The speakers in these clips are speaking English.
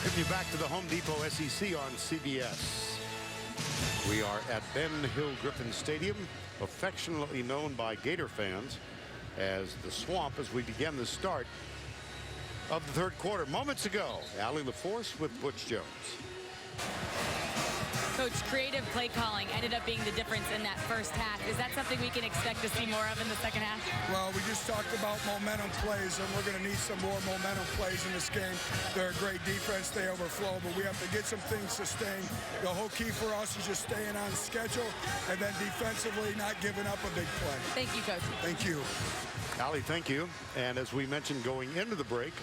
Welcome you back to the Home Depot SEC on CBS. We are at Ben Hill Griffin Stadium, affectionately known by Gator fans as the Swamp, as we begin the start of the third quarter. Moments ago, Allie LaForce with Butch Jones. Coach, creative play calling ended up being the difference in that first half. Is that something we can expect to see more of in the second half? Well, we just talked about momentum plays, and we're going to need some more momentum plays in this game. They're a great defense. They overflow, but we have to get some things sustained. The whole key for us is just staying on schedule and then defensively not giving up a big play. Thank you, Coach. Thank you. Allie, thank you. And as we mentioned going into the break,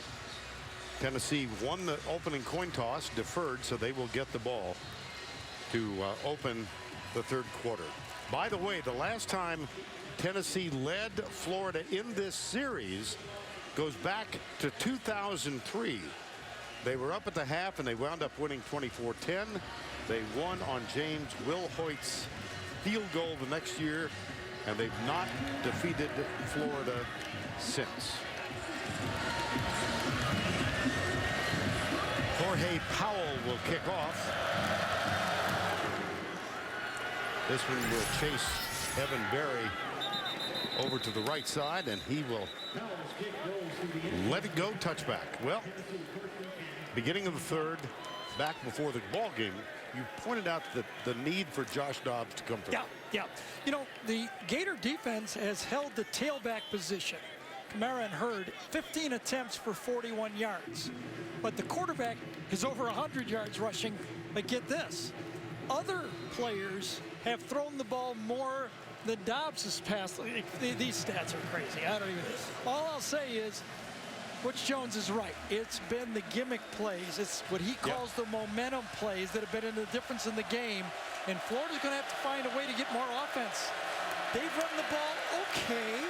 Tennessee won the opening coin toss, deferred, so they will get the ball to open the third quarter. By the way, the last time Tennessee led Florida in this series goes back to 2003. They were up at the half and they wound up winning 24-10. They won on James Wilhoit's field goal the next year, and they've not defeated Florida since. Jorge Powell will kick off. This one will chase Evan Berry over to the right side, and he will let it go. Touchback. Well, beginning of the third, back before the ball game, you pointed out that the need for Josh Dobbs to come through. Yeah. You know, the Gator defense has held the tailback position. Kamara and Hurd, 15 attempts for 41 yards. But the quarterback is over 100 yards rushing. But get this, other players have thrown the ball more than Dobbs has passed. These stats are crazy. I don't even. All I'll say is, Butch Jones is right. It's been the gimmick plays. It's what he calls the momentum plays that have been in the difference in the game. And Florida's going to have to find a way to get more offense. They've run the ball okay,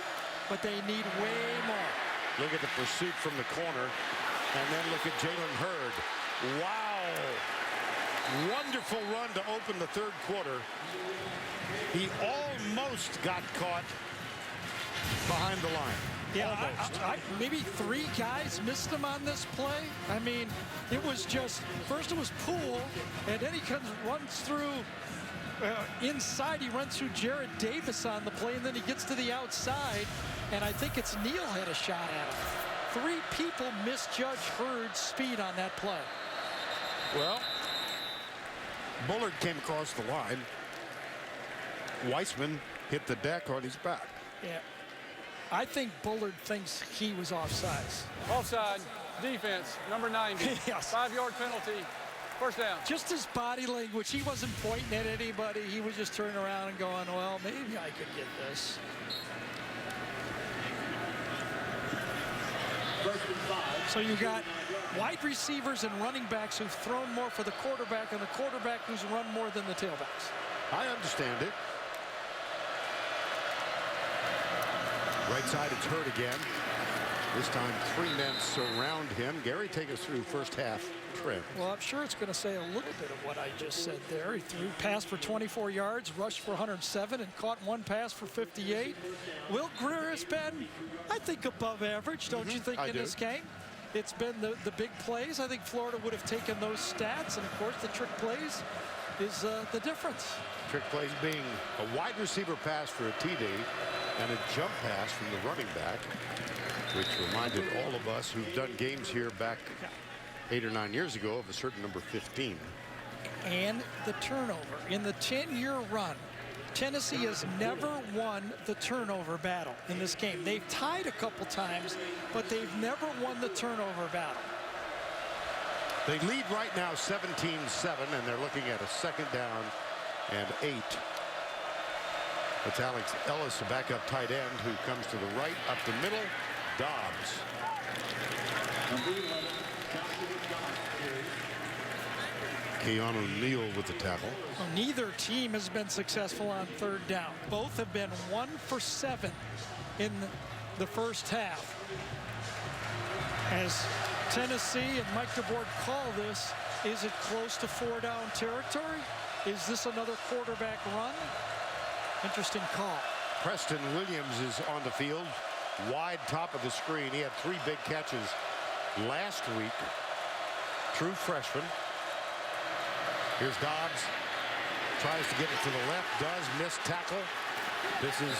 but they need way more. Look at the pursuit from the corner, and then look at Jalen Hurd. Wow. Wonderful run to open the third quarter. He almost got caught behind the line. Yeah, almost. Maybe three guys missed him on this play. I mean, it was just, first it was Poole, and then he runs through inside. He runs through Jared Davis on the play, and then he gets to the outside, and I think it's Neal had a shot at him. Three people misjudged Hurd's speed on that play. Well, Bullard came across the line. Weissman hit the deck on his back. Yeah. I think Bullard thinks he was offsides. Offside, defense, number 90. Yes. 5-yard penalty, first down. Just his body language. He wasn't pointing at anybody. He was just turning around and going, well, maybe I could get this. So you got wide receivers and running backs who've thrown more for the quarterback, and the quarterback who's run more than the tailbacks. I understand it. Right side, it's Hurd again. This time, three men surround him. Gary, take us through first half trend. Well, I'm sure it's going to say a little bit of what I just said there. He passed for 24 yards, rushed for 107, and caught one pass for 58. Will Grier has been, I think, above average, don't you think, in this game? It's been the big plays. I think Florida would have taken those stats, and of course the trick plays is the difference. Trick plays being a wide receiver pass for a TD and a jump pass from the running back, which reminded all of us who've done games here back 8 or 9 years ago of a certain number 15. And the turnover. In the 10-year run, Tennessee has never won the turnover battle in this game. They've tied a couple times, but they've never won the turnover battle. They lead right now 17-7, and they're looking at a second down and 8. It's Alex Ellis, a backup tight end, who comes to the right, up the middle. Dobbs. Keanu Neal with the tackle. Well, neither team has been successful on third down. Both have been 1 for 7 in the first half. As Tennessee and Mike DeBoer call this, is it close to 4-down territory? Is this another quarterback run? Interesting call. Preston Williams is on the field, wide top of the screen. He had 3 big catches last week. true freshman. Here's Dobbs. Tries to get it to the left. Does miss tackle. This is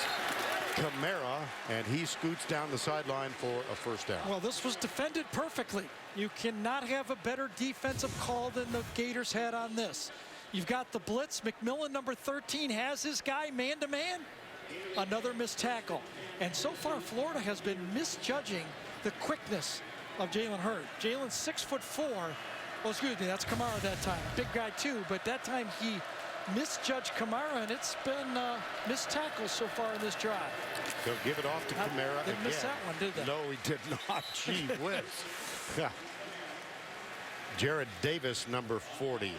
Kamara, and he scoots down the sideline for a first down. Well, this was defended perfectly. You cannot have a better defensive call than the Gators had on this. You've got the blitz. McMillan, number 13, has his guy man-to-man. Another missed tackle. And so far, Florida has been misjudging the quickness of Jalen Hurd. Jalen's 6'4". Well, excuse me, that's Kamara that time. Big guy, too, but that time he misjudged Kamara, and it's been missed tackles so far in this drive. They'll give it off to Kamara They again. missed that one, did they? No, he did not. Gee whiz. Yeah. Jared Davis, number 40.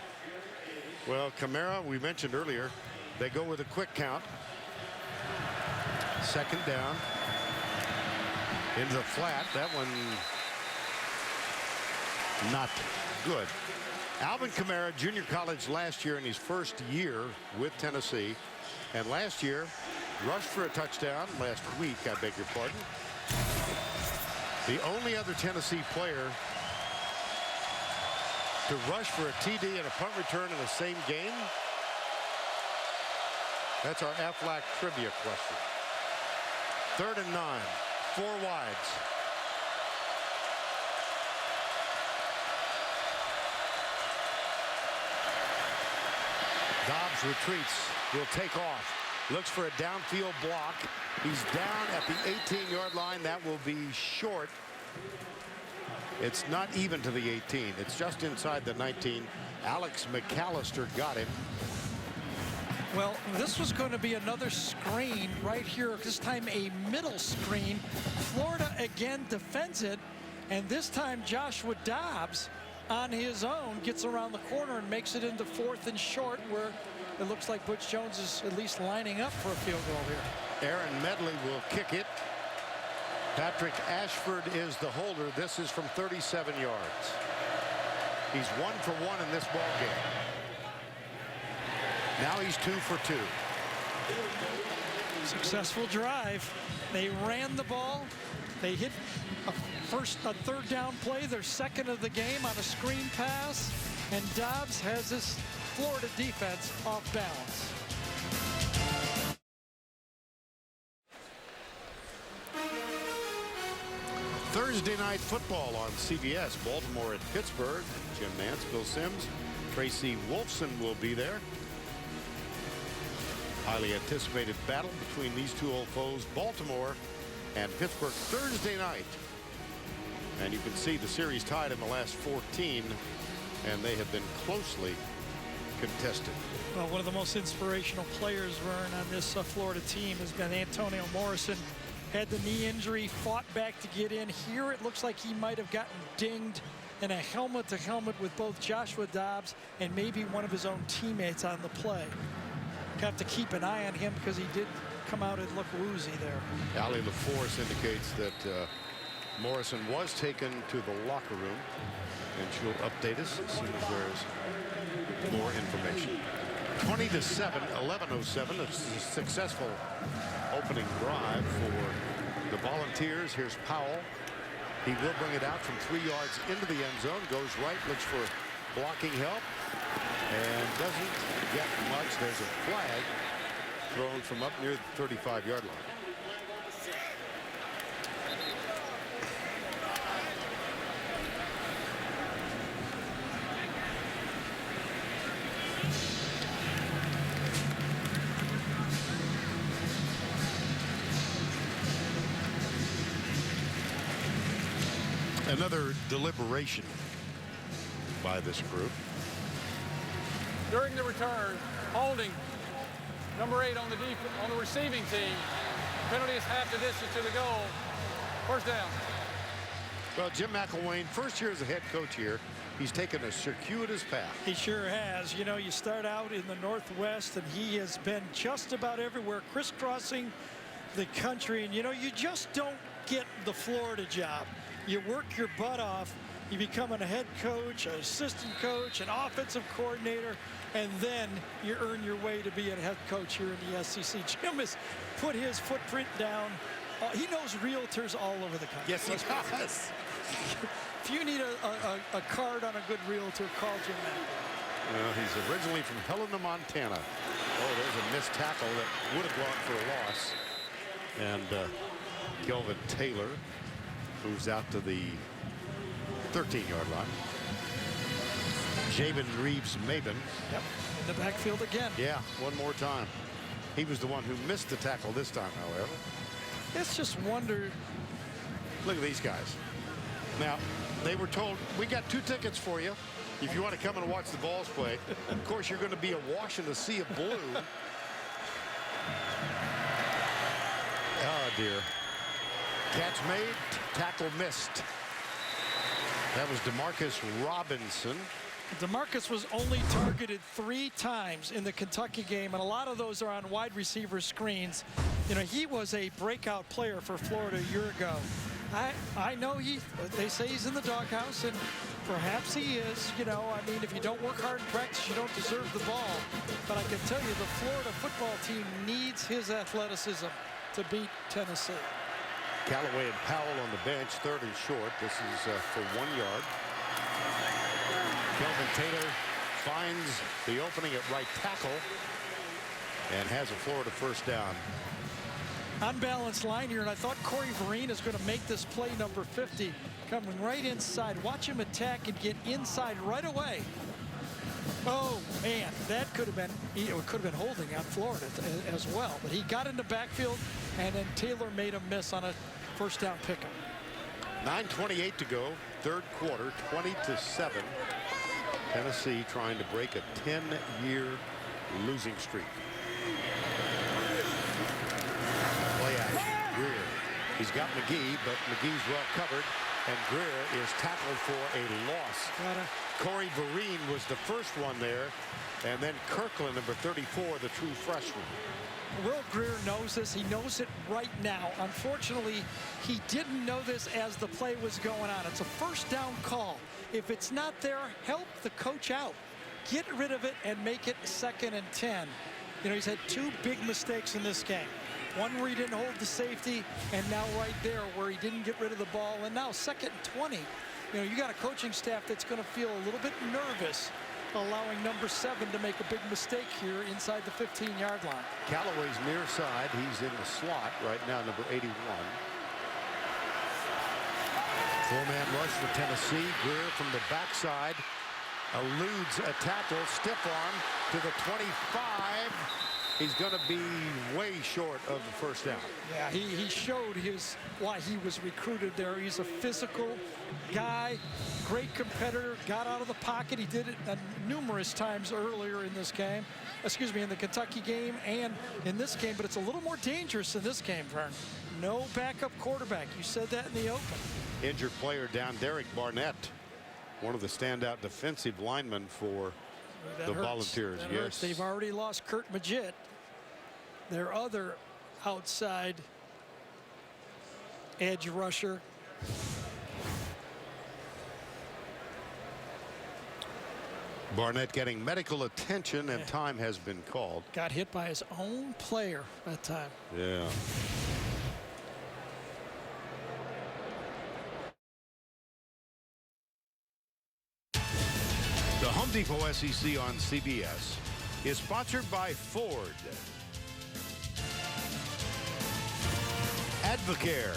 Well, Kamara, we mentioned earlier, they go with a quick count. Second down. Into the flat. That one not good. Alvin Kamara, junior college last year in his first year with Tennessee. And last year, rushed for a touchdown last week, I beg your pardon. The only other Tennessee player to rush for a TD and a punt return in the same game. That's our Aflac trivia question. 3rd and 9, 4 wides. Dobbs retreats, will take off. Looks for a downfield block. He's down at the 18-yard line. That will be short. It's not even to the 18. It's just inside the 19. Alex McAllister got him. Well, this was going to be another screen right here. This time a middle screen. Florida again defends it. And this time Joshua Dobbs on his own gets around the corner and makes it into 4th and short, where it looks like Butch Jones is at least lining up for a field goal here. Aaron Medley will kick it. Patrick Ashford is the holder. This is from 37 yards. He's 1 for 1 in this ball game. Now he's 2 for 2. Successful drive. They ran the ball. They hit a 3rd down play, their 2nd of the game, on a screen pass. And Dobbs has this Florida defense off balance. Thursday night football on CBS. Baltimore at Pittsburgh. Jim Nantz, Bill Sims, Tracy Wolfson will be there. Highly anticipated battle between these two old foes, Baltimore and Pittsburgh, Thursday night. And you can see the series tied in the last 14, and they have been closely contested. Well, one of the most inspirational players, Vern, on this Florida team has been Antonio Morrison. Had the knee injury, fought back to get in. Here it looks like he might have gotten dinged in a helmet-to-helmet with both Joshua Dobbs and maybe one of his own teammates on the play. Have to keep an eye on him because he did come out and look woozy there. Allie LaForce indicates that Morrison was taken to the locker room, and she'll update us as soon as there's more information. 20-7, 11:07. A successful opening drive for the Volunteers. Here's Powell. He will bring it out from 3 yards into the end zone. Goes right, looks for blocking help, and doesn't get much. There's a flag thrown from up near the 35-yard line. Another deliberation by this group. During the return, holding number 8 on the receiving team. Penalty is half the distance to the goal. First down. Well, Jim McElwain, first year as a head coach here, he's taken a circuitous path. He sure has. You know, you start out in the Northwest, and he has been just about everywhere, crisscrossing the country. And, you know, you just don't get the Florida job. You work your butt off. You become a head coach, an assistant coach, an offensive coordinator, and then you earn your way to be a head coach here in the SEC. Jim has put his footprint down he knows realtors all over the country. Yes, he does. If you need a card on a good realtor, call Jim Manaker. Well, he's originally from Helena, Montana. Oh, there's a missed tackle that would have gone for a loss. And Kelvin Taylor moves out to the 13-yard line. Javen Reeves-Maben. Yep, in the backfield again. Yeah, one more time. He was the one who missed the tackle this time, however. It's just wonder. Look at these guys. Now, they were told, we got 2 tickets for you if you want to come and watch the Vols play. Of course, you're going to be awash in a sea of blue. Oh, dear. Catch made, tackle missed. That was DeMarcus Robinson. DeMarcus was only targeted 3 times in the Kentucky game, and a lot of those are on wide receiver screens. You know, he was a breakout player for Florida a year ago. I know they say he's in the doghouse, and perhaps he is. You know, I mean, if you don't work hard in practice, you don't deserve the ball. But I can tell you the Florida football team needs his athleticism to beat Tennessee. Callaway and Powell on the bench, 3rd and short. This is for 1 yard. Kelvin Taylor finds the opening at right tackle and has a Florida first down. Unbalanced line here, and I thought Corey Vereen is going to make this play number 50, coming right inside. Watch him attack and get inside right away. Oh man, that could have been, it could have been holding on Florida as well. But he got in the backfield, and then Taylor made a miss on a first down pickup. 9:28 to go, 3rd quarter, 20-7. Tennessee trying to break a 10-year losing streak. Play action. Greer. He's got McGee, but McGee's well covered, and Greer is tackled for a loss. Corey Vereen was the first one there, and then Kirkland, number 34, the true freshman. Will Greer knows this. He knows it right now. Unfortunately, he didn't know this as the play was going on. It's a first down call. If it's not there, help the coach out. Get rid of it and make it 2nd and 10. You know, he's had 2 big mistakes in this game. One where he didn't hold the safety, and now right there where he didn't get rid of the ball. And now 2nd and 20. You know, you got a coaching staff that's going to feel a little bit nervous allowing number 7 to make a big mistake here inside the 15-yard line. Callaway's near side. He's in the slot right now, number 81. 4-man rush for Tennessee. Greer from the backside eludes a tackle, stiff arm to the 25. He's going to be way short of the first down. Yeah, he showed why he was recruited there. He's a physical guy, great competitor, got out of the pocket. He did it numerous times earlier in this game. Excuse me, in the Kentucky game and in this game, but it's a little more dangerous in this game, Vern. No backup quarterback. You said that in the open. Injured player down, Derek Barnett, one of the standout defensive linemen for the Volunteers. Yes, they've already lost Kurt Magid, their other outside edge rusher. Barnett getting medical attention, and time has been called. Got hit by his own player that time. Yeah. The Home Depot SEC on CBS is sponsored by Ford, Advocare,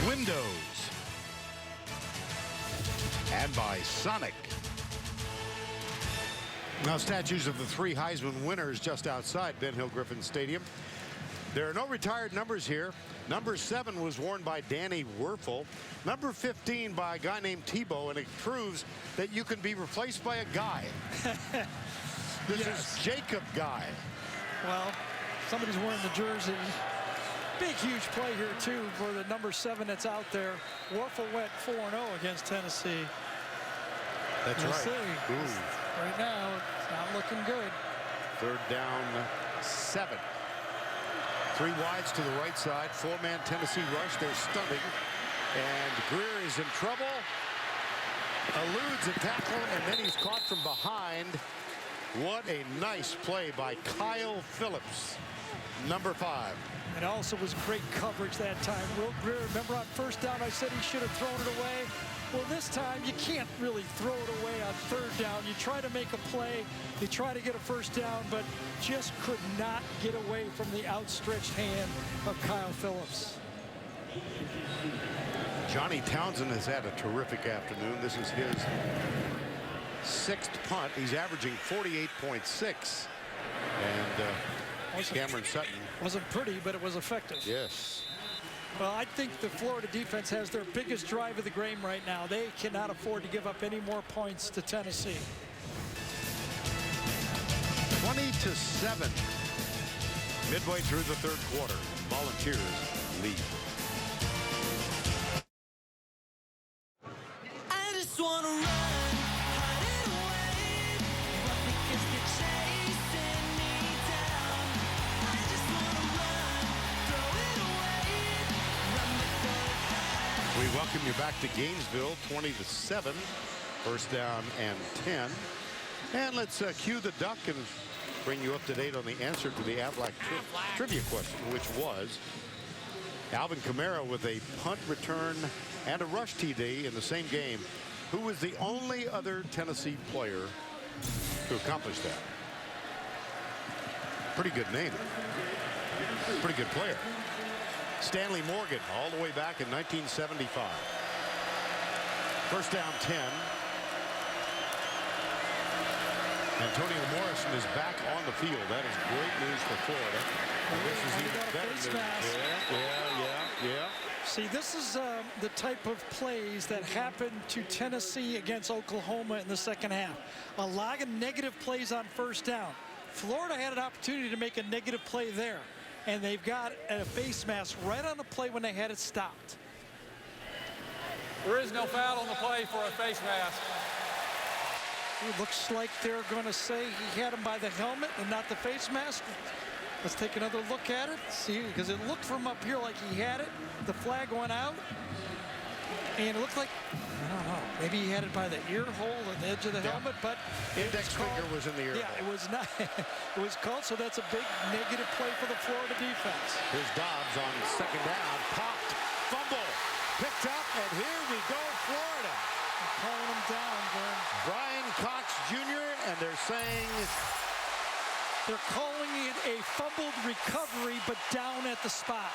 Windows, and by Sonic. Now, statues of the 3 Heisman winners just outside Ben Hill Griffin Stadium. There are no retired numbers here. Number 7 was worn by Danny Werfel. Number 15 by a guy named Tebow, and it proves that you can be replaced by a guy. This is Jacob Guy. Well, somebody's wearing the jersey. Big, huge play here, too, for the number 7 that's out there. Werfel went 4-0 against Tennessee. That's right. Right now, it's not looking good. 3rd down, 7. 3 wides to the right side. 4-man Tennessee rush. They're stunning. And Greer is in trouble. Eludes a tackle, and then he's caught from behind What a nice play by Kyle Phillips, number 5. It also was great coverage that time. Will Greer, remember on first down I said he should have thrown it away? Well, this time you can't really throw it away on third down. You try to make a play, you try to get a first down, but just could not get away from the outstretched hand of Kyle Phillips. Johnny Townsend has had a terrific afternoon. This is his 6th punt. He's averaging 48.6. And Cameron Sutton. Wasn't pretty, but it was effective. Yes. Well, I think the Florida defense has their biggest drive of the game right now. They cannot afford to give up any more points to Tennessee. 20-7. Midway through the 3rd quarter. Volunteers lead. I just wanna run, hide it away, but because they're chasing me down. I just wanna run, throw it away, run before We welcome you back to Gainesville. 20-7. First down and 10. And let's cue the duck and bring you up to date on the answer to the Aflac trivia question, which was Alvin Kamara with a punt return and a rush TD in the same game. Who was the only other Tennessee player to accomplish that? Pretty good name. Pretty good player. Stanley Morgan, all the way back in 1975. First down 10. Antonio Morrison is back on the field. That is great news for Florida. And this is even better news. Yeah. See, this is the type of plays that happened to Tennessee against Oklahoma in the second half. A lot of negative plays on first down. Florida had an opportunity to make a negative play there, and they've got a face mask right on the play when they had it stopped. There is no foul on the play for a face mask. It looks like they're going to say he had him by the helmet and not the face mask. Let's take another look at it. See, because it looked from up here like he had it. The flag went out. And it looked like, I don't know, maybe he had it by the ear hole or the edge of the helmet, but index finger was in the ear. Yeah, it was not. It was called, so that's a big negative play for the Florida defense. Here's Dobbs on second down. Popped. Fumble. Picked up, and here we go, Florida. They're calling him down, Vern. Brian Cox Jr., and they're saying they're calling it a fumbled recovery, but down at the spot.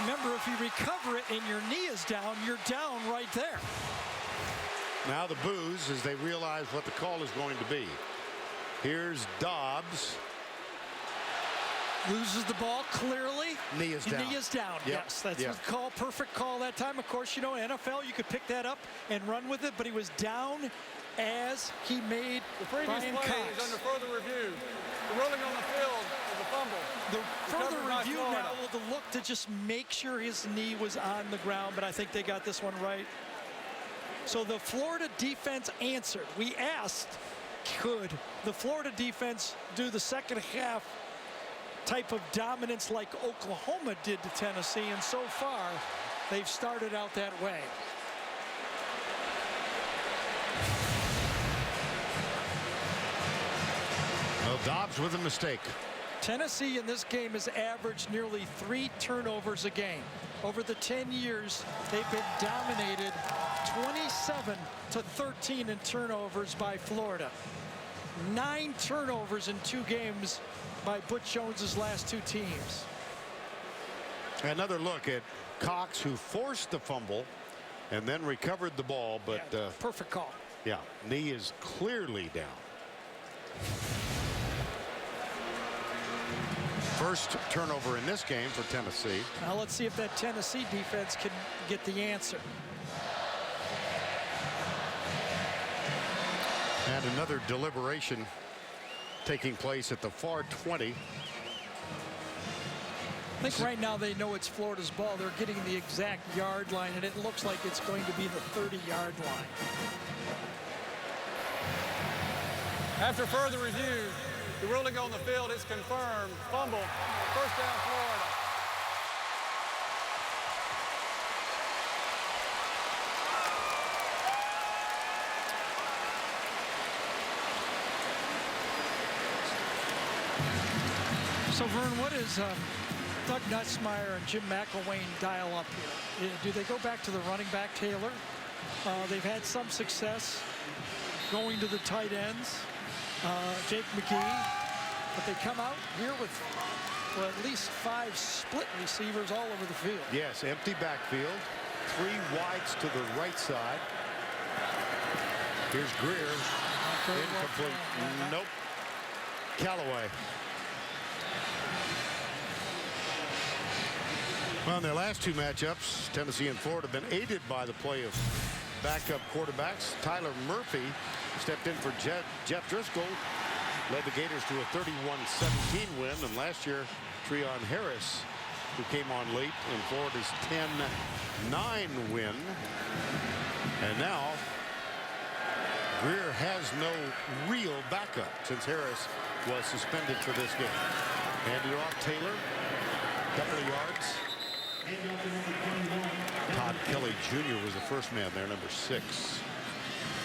Remember, if you recover it and your knee is down, you're down right there. now the boos as they realize what the call is going to be. Here's Dobbs. Loses the ball clearly. Knee is down. Knee is down. Yep. Yes, that's the call. Perfect call that time. Of course, you know, NFL, you could pick that up and run with it, but he was down as he made The previous Brian play Cox. is under further review. The ruling on the field is a fumble. The further Recovered by review Florida. now will look to just make sure his knee was on the ground, but I think they got this one right. So the Florida defense answered. We asked, could the Florida defense do the second half type of dominance like Oklahoma did to Tennessee? And so far, they've started out that way. Well, Dobbs with a mistake. Tennessee in this game has averaged nearly 3 turnovers a game. Over the 10 years, they've been dominated 27-13 in turnovers by Florida. 9 turnovers in 2 games by Butch Jones's last 2 teams. Another look at Cox, who forced the fumble and then recovered the ball, but Perfect call. yeah, knee is clearly down. First turnover in this game for Tennessee. Now let's see if that Tennessee defense can get the answer. And another deliberation taking place at the far 20. I think right now they know it's Florida's ball. They're getting the exact yard line, and it looks like it's going to be the 30-yard line. After further review, the ruling on the field is confirmed. Fumble. First down, Florida. So, Vern, what is Doug Nussmeier and Jim McElwain dial up here? Do they go back to the running back, Taylor? They've had some success going to the tight ends, Jake McGee, but they come out here with at least 5 split receivers all over the field. Yes, empty backfield. 3 wides to the right side. Here's Greer. Incomplete. Nope. Callaway. Well, in their last 2 matchups, Tennessee and Florida have been aided by the play of backup quarterbacks. Tyler Murphy stepped in for Jeff Driscoll, led the Gators to a 31-17 win. And last year, Treon Harris, who came on late in Florida's 10-9 win. And now, Greer has no real backup since Harris was suspended for this game. Handed it off Taylor, couple of yards. Todd Kelly Jr. was the first man there, number 6.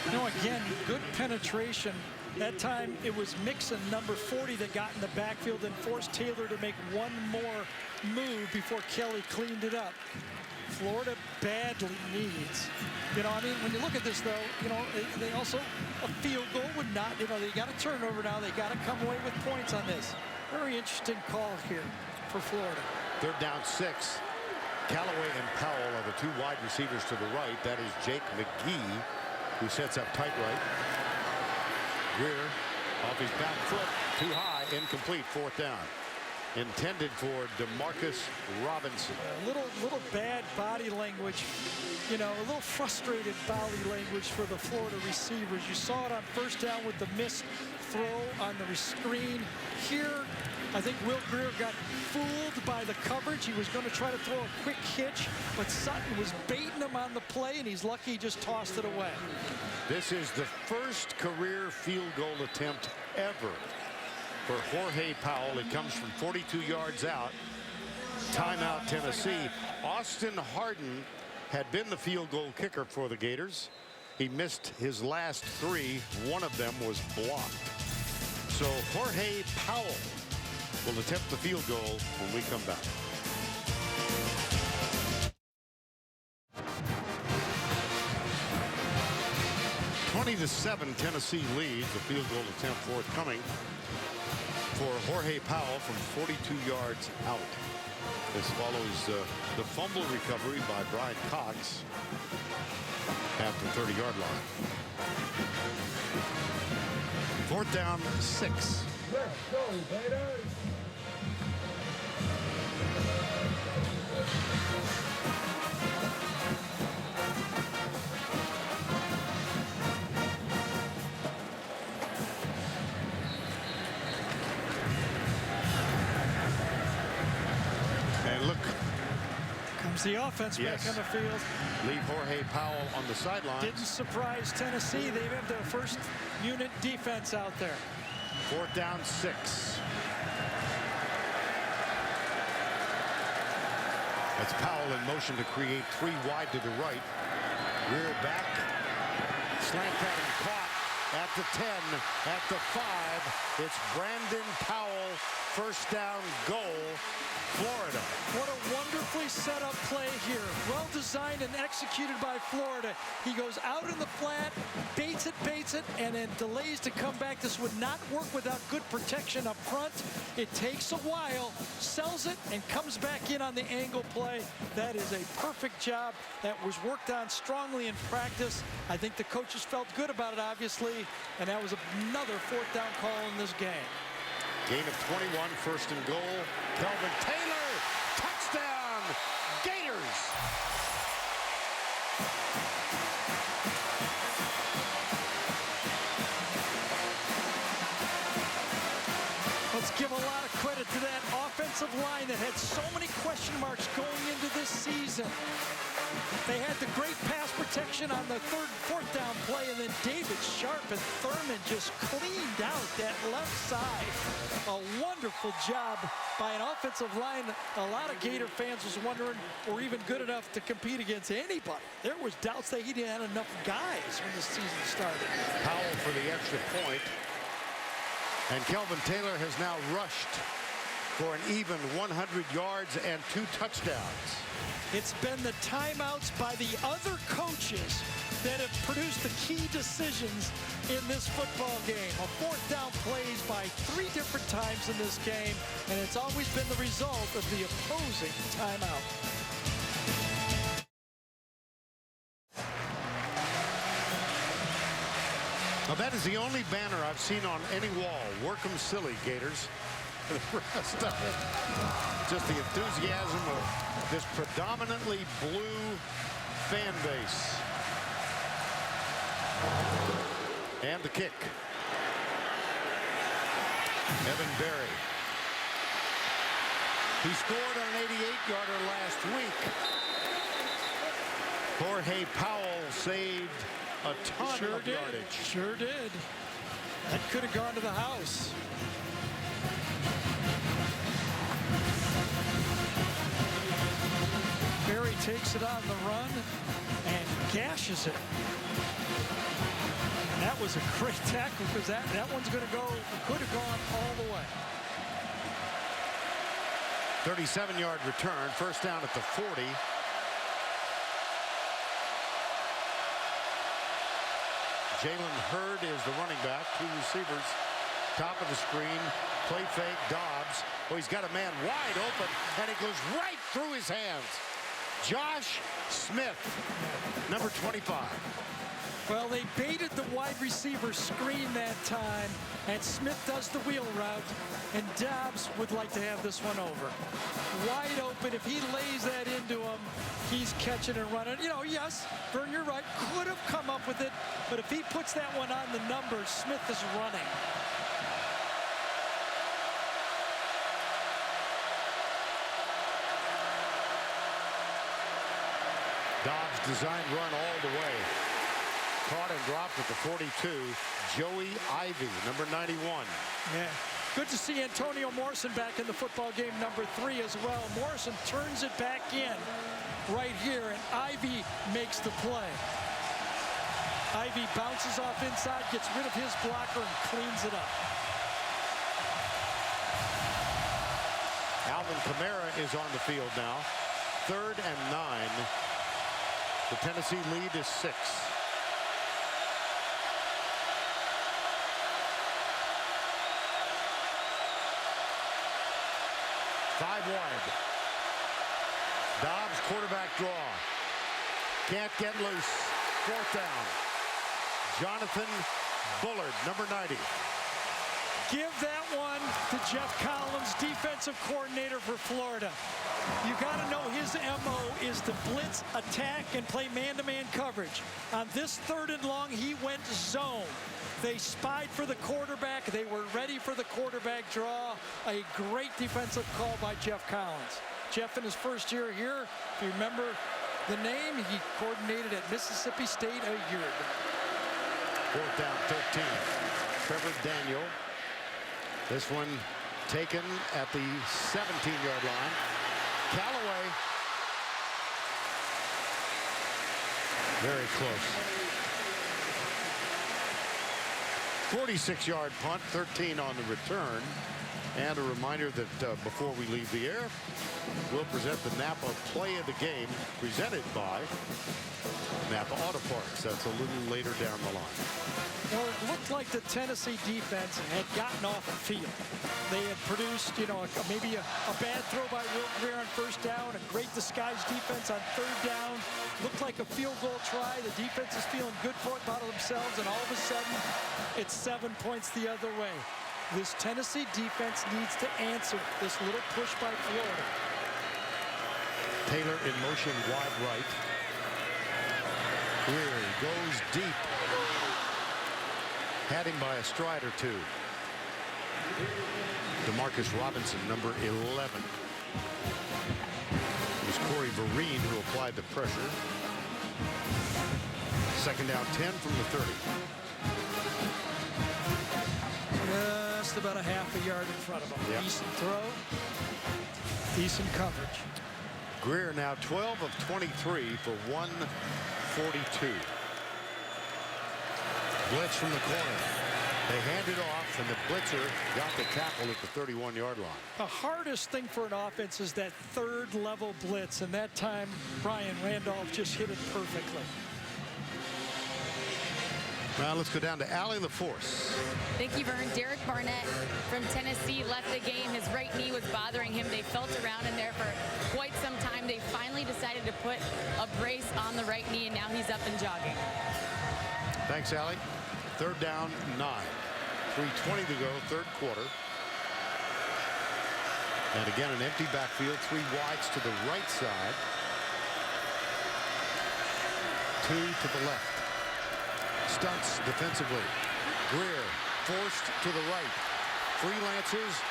You know, again, good penetration. That time it was Mixon, number 40, that got in the backfield and forced Taylor to make one more move before Kelly cleaned it up. Florida badly needs. You know, I mean, when you look at this, though, you know, they also, a field goal would not, you know, they got a turnover now. They got to come away with points on this. Very interesting call here for Florida. 3rd down 6. Callaway and Powell are the 2 wide receivers to the right. That is Jake McGee, who sets up tight right. Greer off his back foot, too high, incomplete, 4th down. Intended for DeMarcus Robinson. A little bad body language, you know, a little frustrated body language for the Florida receivers. You saw it on 1st down with the missed throw on the screen. Here, I think Will Greer got fooled by the coverage. He was going to try to throw a quick hitch, but Sutton was baiting him on the play, and he's lucky he just tossed it away. This is the first career field goal attempt ever for Jorge Powell. It comes from 42 yards out. Timeout, Tennessee. Austin Harden had been the field goal kicker for the Gators. He missed his last 3. One of them was blocked. So Jorge Powell will attempt the field goal when we come back. (20-7) Tennessee leads. The field goal attempt forthcoming for Jorge Powell from 42 yards out. This follows the fumble recovery by Brian Cox at the 30-yard line. 4th down 6. Let's go, Gators! And look, Comes the offense Yes. back on the field. leave Jorge Powell on the sidelines. Didn't surprise Tennessee. They have their first unit defense out there. 4th down 6. That's Powell in motion to create 3 wide to the right. Rear back. Slant pattern caught at the 10, at the 5. It's Brandon Powell. 1st down goal, Florida. What a wonderfully set up play here. Well designed and executed by Florida. He goes out in the flat, baits it, and then delays to come back. This would not work without good protection up front. It takes a while, sells it, and comes back in on the angle play. That is a perfect job that was worked on strongly in practice. I think the coaches felt good about it, obviously, and that was another 4th down call in this game. Gain of 21, 1st and goal. Kelvin Taylor, touchdown, Gators. Let's give a lot of credit to that offensive line that had so many question marks going into this season. They had the great pass protection on the 4th down play, and then David Sharp and Thurman just cleaned out that left side. A wonderful job by an offensive line. A lot of Gator fans was wondering, were even good enough to compete against anybody. There was doubts that he didn't have enough guys when the season started. Powell for the extra point. And Kelvin Taylor has now rushed for an even 100 yards and 2 touchdowns. It's been the timeouts by the other coaches that have produced the key decisions in this football game. A 4th down plays by 3 different times in this game, and it's always been the result of the opposing timeout. Now that is the only banner I've seen on any wall. Work 'em silly, Gators. The rest of it, just the enthusiasm of this predominantly blue fan base. And the kick. Evan Berry. He scored on an 88-yarder last week. Jorge Powell saved a ton of yardage. Sure did. That could have gone to the house. Berry takes it on the run and gashes it. And that was a great tackle because that one's going to go, could have gone all the way. 37-yard return, first down at the 40. Jalen Hurd is the running back. 2 receivers. Top of the screen. Play fake. Dobbs. Oh, he's got a man wide open, and it goes right through his hands. Josh Smith, number 25. Well, they baited the wide receiver screen that time, and Smith does the wheel route, and Dobbs would like to have this one over. Wide open. If he lays that into him, he's catching and running. You know, yes, Vern, you're right. Could have come up with it, but if he puts that one on the numbers, Smith is running. Dobbs designed run all the way. Caught and dropped at the 42. Joey Ivy, number 91. Yeah. Good to see Antonio Morrison back in the football game, number 3 as well. Morrison turns it back in right here, and Ivy makes the play. Ivy bounces off inside, gets rid of his blocker, and cleans it up. Alvin Kamara is on the field now. 3rd and 9. The Tennessee lead is 6. Five wide. Dobbs quarterback draw. Can't get loose. 4th down. Jonathan Bullard, number 90. Give that one to Jeff Collins, defensive coordinator for Florida. You got to know his MO is to blitz, attack, and play man-to-man coverage. On this 3rd and long, he went zone. They spied for the quarterback. They were ready for the quarterback draw. A great defensive call by Jeff Collins. Jeff, in his first year here, if you remember the name, he coordinated at Mississippi State a year ago. 4th down, 13. Trevor Daniel. This one taken at the 17-yard line. Callaway. Very close. 46-yard punt, 13 on the return. And a reminder that before we leave the air, we'll present the Napa Play of the Game presented by Napa Auto Parts. That's a little later down the line. Well, it looked like the Tennessee defense had gotten off the field. They had produced, you know, maybe a bad throw by Will Greer on 1st down, a great disguise defense on 3rd down. Looked like a field goal try. The defense is feeling good about themselves, and all of a sudden, it's 7 points the other way. This Tennessee defense needs to answer this little push by Florida. Taylor in motion wide right. Greer goes deep. Had him by a stride or 2. Demarcus Robinson, number 11. It was Corey Vereen who applied the pressure. 2nd down, 10 from the 30. Just about a half a yard in front of him. Yep. Decent throw. Decent coverage. Greer now 12 of 23 for 142. Blitz from the corner. They hand it off. and the blitzer got the tackle at the 31-yard line. The hardest thing for an offense is that third level blitz, and that time Brian Randolph just hit it perfectly. Now let's go down to Allie LaForce. Thank you, Vern. Derek Barnett from Tennessee left the game. His right knee was bothering him. They felt around in there for quite some time. They finally decided to put a brace on the right knee, and now he's up and jogging. Thanks, Allie. Third down, 9. 3:20 to go, third quarter. And again, an empty backfield, 3 wides to the right side. 2 to the left. Stunts defensively. Greer forced to the right. Freelances.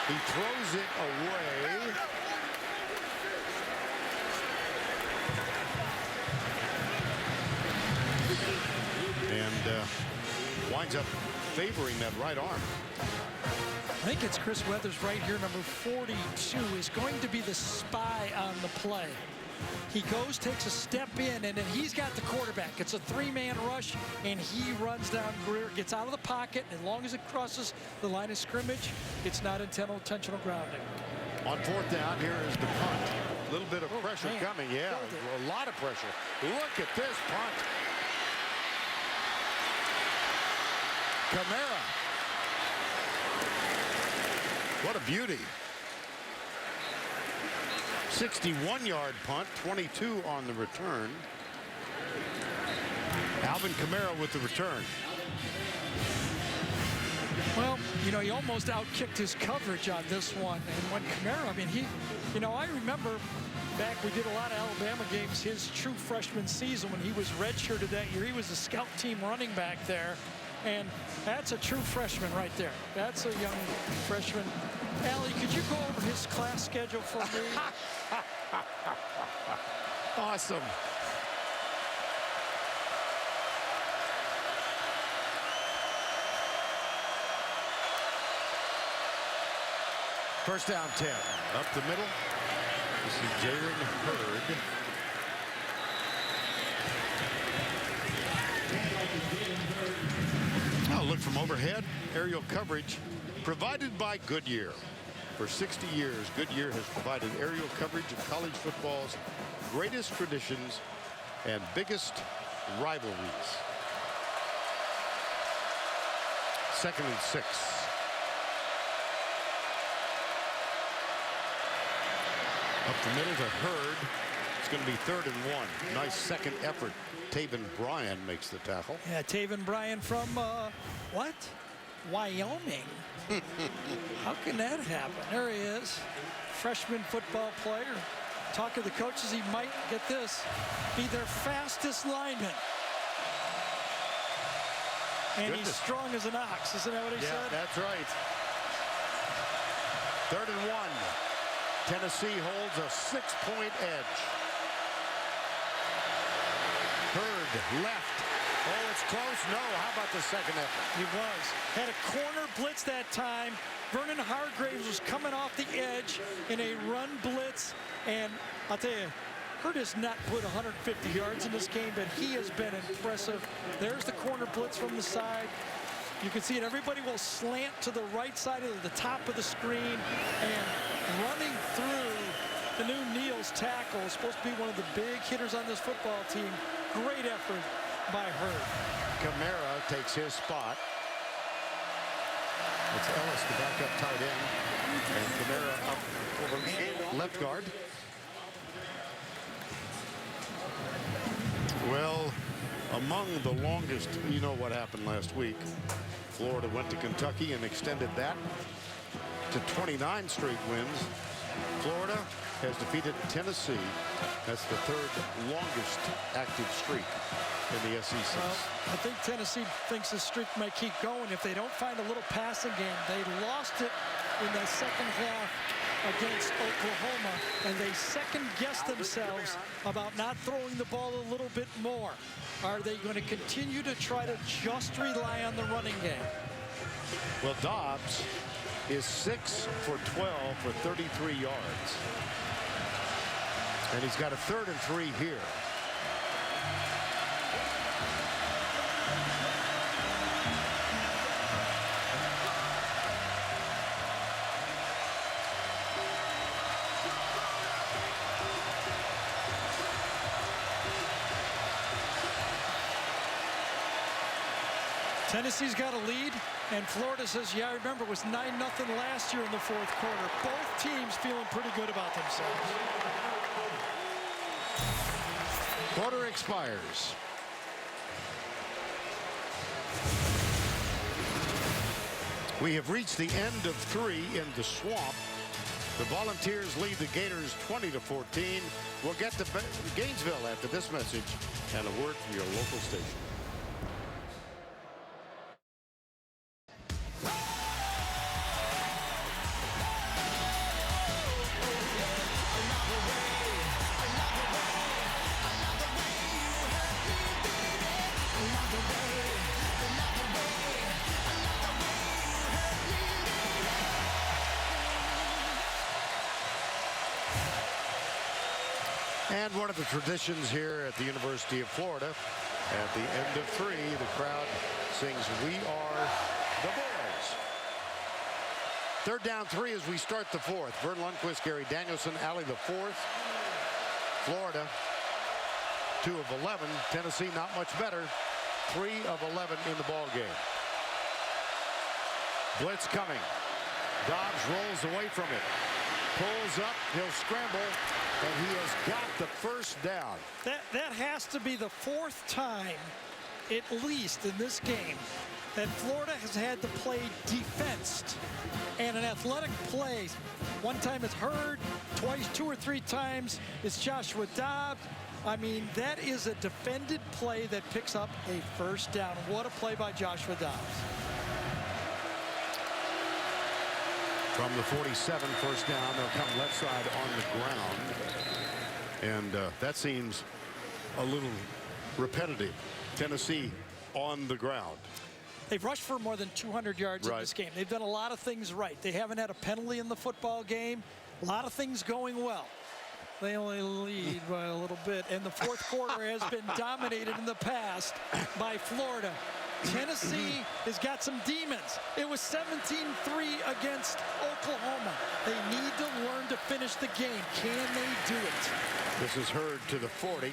He throws it away. And winds up favoring that right arm. I think it's Chris Weathers right here, number 42, is going to be the spy on the play. He goes, takes a step in, and then he's got the quarterback. It's a 3-man rush, and he runs down Greer, gets out of the pocket. As long as it crosses the line of scrimmage, it's not intentional grounding. On fourth down, here is the punt. A little bit of pressure man. coming. Yeah, a lot of pressure. Look at this punt. Kamara. What a beauty. 61-yard punt, 22 on the return. Alvin Kamara with the return. Well, you know, he almost outkicked his coverage on this one. And when Kamara, I mean, I remember back, we did a lot of Alabama games his true freshman season when he was redshirted that year. He was a scout team running back there. And that's a true freshman right there. That's a young freshman. Allie, could you go over his class schedule for me? Awesome. First down 10. Up the middle. This is Jalen Hurd. Oh, look from overhead. Aerial coverage provided by Goodyear. For 60 years, Goodyear has provided aerial coverage of college football's greatest traditions and biggest rivalries. 2nd and 6. Up the middle to Hurd. It's going to be 3rd and 1. Nice second effort. Taven Bryan makes the tackle. Yeah, Taven Bryan from, what? Wyoming. How can that happen? There he is. Freshman football player. Talk to the coaches, he might, get this, be their fastest lineman. And he's strong as an ox. Isn't that what he said? Yeah, that's right. 3rd and 1. Tennessee holds a 6-point edge. Hurd left. Oh, it's close. No, how about the second effort? He was. Had a corner blitz that time. Vernon Hargraves was coming off the edge in a run blitz. And I'll tell you, Hurd has not put 150 yards in this game, but he has been impressive. There's the corner blitz from the side. You can see it. Everybody will slant to the right side of the top of the screen. And running through the new Niels tackle is supposed to be one of the big hitters on this football team. Great effort by Hurd. Kamara takes his spot. It's Ellis, the backup tight end. And Kamara up over left guard. Well, among the longest, you know what happened last week. Florida went to Kentucky and extended that to 29 straight wins. Florida has defeated Tennessee. That's the 3rd longest active streak in the SEC. Well, I think Tennessee thinks the streak might keep going if they don't find a little passing game. They lost it in the second half against Oklahoma, and they second-guessed themselves about not throwing the ball a little bit more. Are they going to continue to try to just rely on the running game? Well, Dobbs is 6 for 12 for 33 yards. And he's got a 3rd and 3 here. Tennessee's got a lead, and Florida says, yeah, I remember it was 9-0 last year in the fourth quarter. Both teams feeling pretty good about themselves. Quarter expires. We have reached the end of 3 in the Swamp. The Volunteers lead the Gators 20-14. We'll get to Gainesville after this message and a word from your local station. And one of the traditions here at the University of Florida, at the end of 3, the crowd sings, "We are the boys." 3rd down 3 as we start the 4th. Vern Lundquist, Gary Danielson, Alley the 4th. Florida, 2 of 11. Tennessee not much better, 3 of 11 in the ball game. Blitz coming. Dobbs rolls away from it. Pulls up, he'll scramble, and he has got the first down. That has to be the 4th time, at least in this game, that Florida has had to play defensed. And an athletic play, one time it's Hurd, twice, 2 or 3 times it's Joshua Dobbs. I mean, that is a defended play that picks up a first down. What a play by Joshua Dobbs. From the 47, first down, they'll come left side on the ground. And that seems a little repetitive. Tennessee on the ground. They've rushed for more than 200 yards in this game. They've done a lot of things right. They haven't had a penalty in the football game. A lot of things going well. They only lead by a little bit. And the fourth quarter has been dominated in the past by Florida. Tennessee has got some demons. It was 17-3 against Oklahoma. They need to learn to finish the game. Can they do it? This is Hurd to the 40.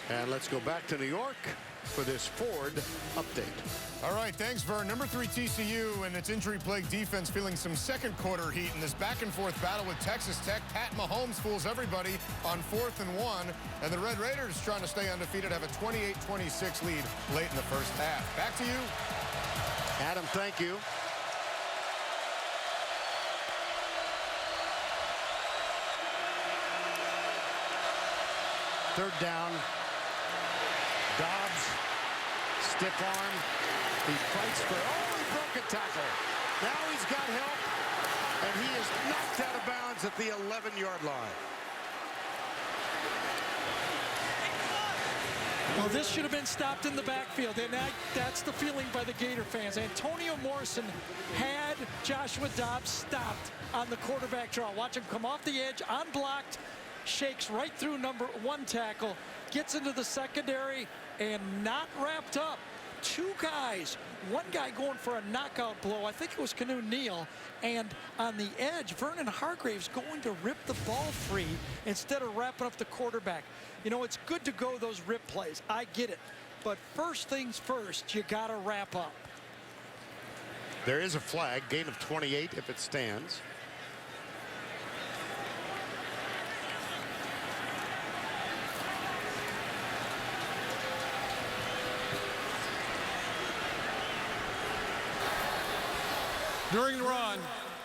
And let's go back to New York for this Ford update. All right, thanks, Vern. Number 3 TCU and its injury-plagued defense feeling some second quarter heat in this back-and-forth battle with Texas Tech. Pat Mahomes fools everybody on 4th and 1, and the Red Raiders, trying to stay undefeated, have a 28-26 lead late in the first half. Back to you. Adam, thank you. Third down. Dobbs, stiff arm. He fights for, he broke a tackle. Now he's got help, and he is knocked out of bounds at the 11-yard line. Well, this should have been stopped in the backfield, and that's the feeling by the Gator fans. Antonio Morrison had Joshua Dobbs stopped on the quarterback draw. Watch him come off the edge, unblocked, shakes right through number 1 tackle, gets into the secondary, and not wrapped up. 2 guys, one guy going for a knockout blow. I think it was Canoe Neal. And on the edge, Vernon Hargraves going to rip the ball free instead of wrapping up the quarterback. You know, it's good to go those rip plays. I get it. But first things first, you got to wrap up. There is a flag, gain of 28 if it stands. During the run,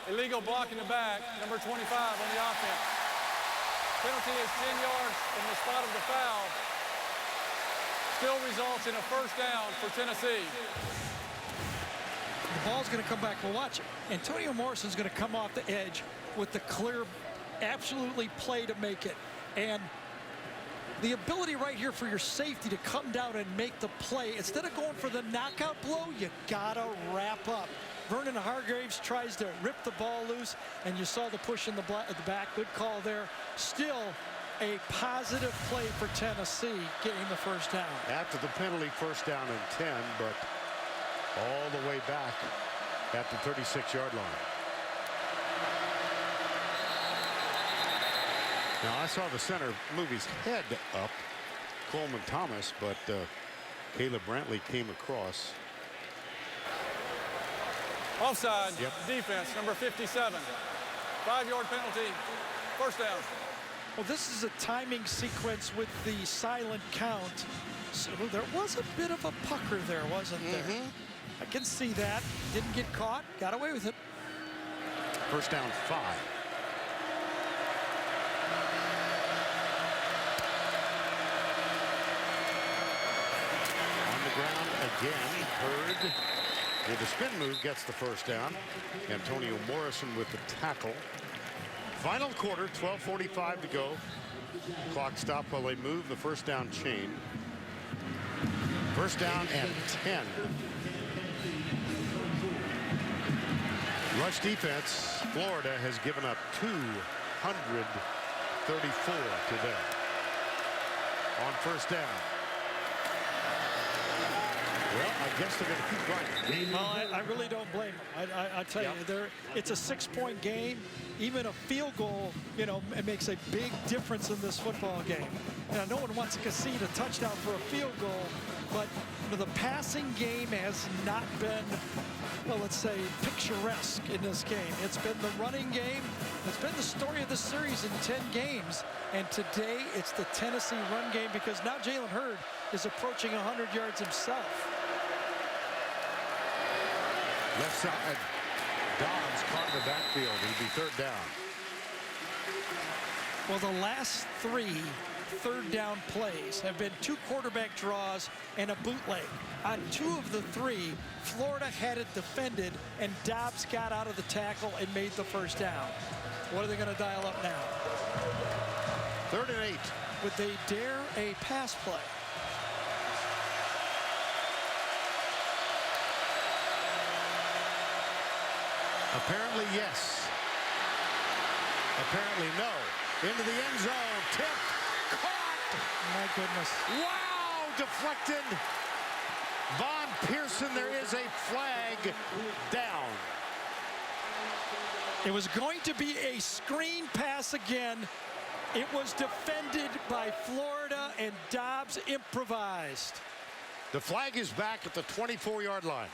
illegal block in the back, number 25 on the offense. Penalty is 10 yards from the spot of the foul. Still results in a first down for Tennessee. The ball's going to come back. Well, watch it. Antonio Morrison's going to come off the edge with the clear, absolutely play to make it. And the ability right here for your safety to come down and make the play. Instead of going for the knockout blow, you got to wrap up. Vernon Hargraves tries to rip the ball loose, and you saw the push in the back. Good call there. Still a positive play for Tennessee getting the first down. After the penalty, first down and 10, but all the way back at the 36-yard line. Now, I saw the center move his head up, Coleman Thomas, but Caleb Brantley came across. Offside. Yep. Defense, number 57. 5-yard penalty. First down. Well, this is a timing sequence with the silent count. So there was a bit of a pucker there, wasn't there? I can see that. Didn't get caught. Got away with it. First down 5. On the ground again. Hurd with the spin move gets the first down. Antonio Morrison with the tackle. Final quarter, 12:45 to go. Clock stopped while they move the first down chain. First down and 10. Rush defense, Florida has given up 234 today on first down. Well, I guess they're going to keep running. Well, I really don't blame them. I tell you, it's a 6-point game. Even a field goal, you know, it makes a big difference in this football game. Now, no one wants to concede a touchdown for a field goal, but you know, the passing game has not been, well, let's say, picturesque in this game. It's been the running game. It's been the story of the series in 10 games. And today, it's the Tennessee run game because now Jalen Hurd is approaching 100 yards himself. Left side, Dobbs caught in the backfield. It'll be third down. Well, the last 3 third down plays have been 2 quarterback draws and a bootleg. On 2 of the 3, Florida had it defended, and Dobbs got out of the tackle and made the first down. What are they going to dial up now? 3rd and 8. Would they dare a pass play? Apparently, yes. Apparently, no. Into the end zone. Tipped. Caught. My goodness. Wow. Deflected. Von Pearson, there is a flag down. It was going to be a screen pass again. It was defended by Florida, and Dobbs improvised. The flag is back at the 24-yard line.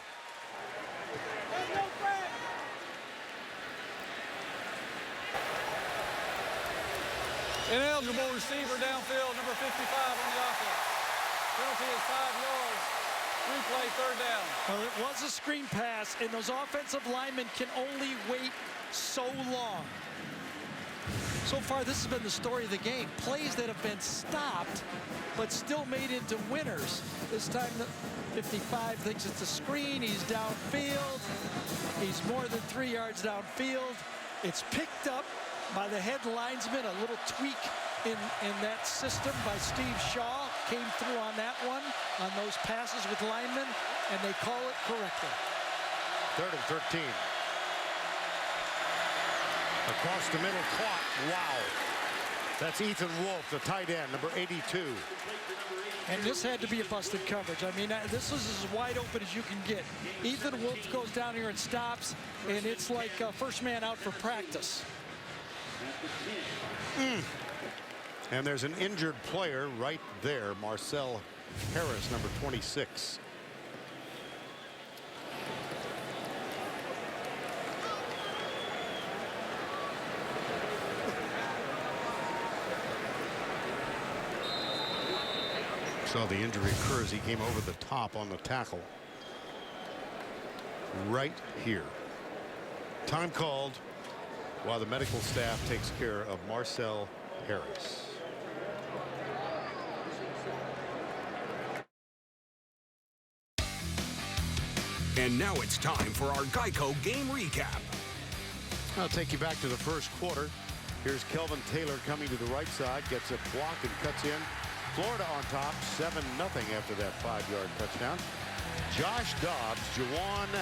Ineligible receiver downfield, number 55 on the offense. Penalty is 5 yards. Replay, third down. Well, it was a screen pass, and those offensive linemen can only wait so long. So far, this has been the story of the game. Plays that have been stopped, but still made into winners. This time, the 55 thinks it's a screen. He's downfield. He's more than 3 yards downfield. It's picked up by the head linesman. A little tweak in that system by Steve Shaw came through on that one, on those passes with linemen, and they call it correctly. 3rd and 13. Across the middle, caught. Wow. That's Ethan Wolf, the tight end, number 82. And this had to be a busted coverage. I mean, this was as wide open as you can get. Ethan Wolf goes down here and stops, and it's like first man out for practice. And there's an injured player right there, Marcel Harris, number 26. So the injury occurs. He came over the top on the tackle. Right here. Time called while the medical staff takes care of Marcel Harris. And now it's time for our Geico game recap. I'll take you back to the first quarter. Here's Kelvin Taylor coming to the right side, gets a block and cuts in. Florida on top, 7-0 after that 5-yard touchdown. Josh Dobbs, Jawan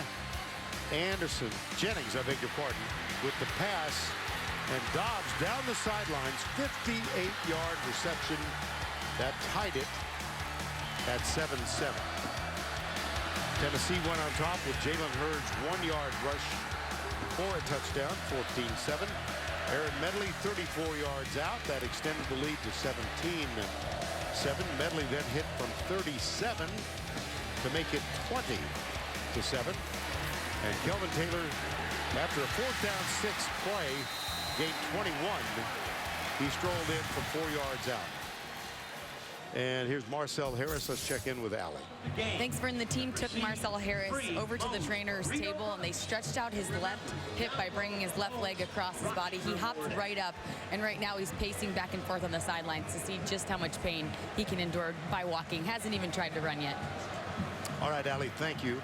Jennings, I beg your pardon, with the pass. And Dobbs down the sidelines, 58-yard reception that tied it at 7-7. Tennessee went on top with Jalen Hurd's 1-yard rush for a touchdown, 14-7. Aaron Medley 34 yards out. That extended the lead to 17-7. Medley then hit from 37 to make it 20-7. And Kelvin Taylor, after a 4th down 6 play, gained 21. He strolled in from 4 yards out. And here's Marcel Harris. Let's check in with Allie. Thanks, Vern. The team took Marcel Harris over to the trainer's table, and they stretched out his left hip by bringing his left leg across his body. He hopped right up, and right now he's pacing back and forth on the sidelines to see just how much pain he can endure by walking. Hasn't even tried to run yet. All right, Allie, thank you.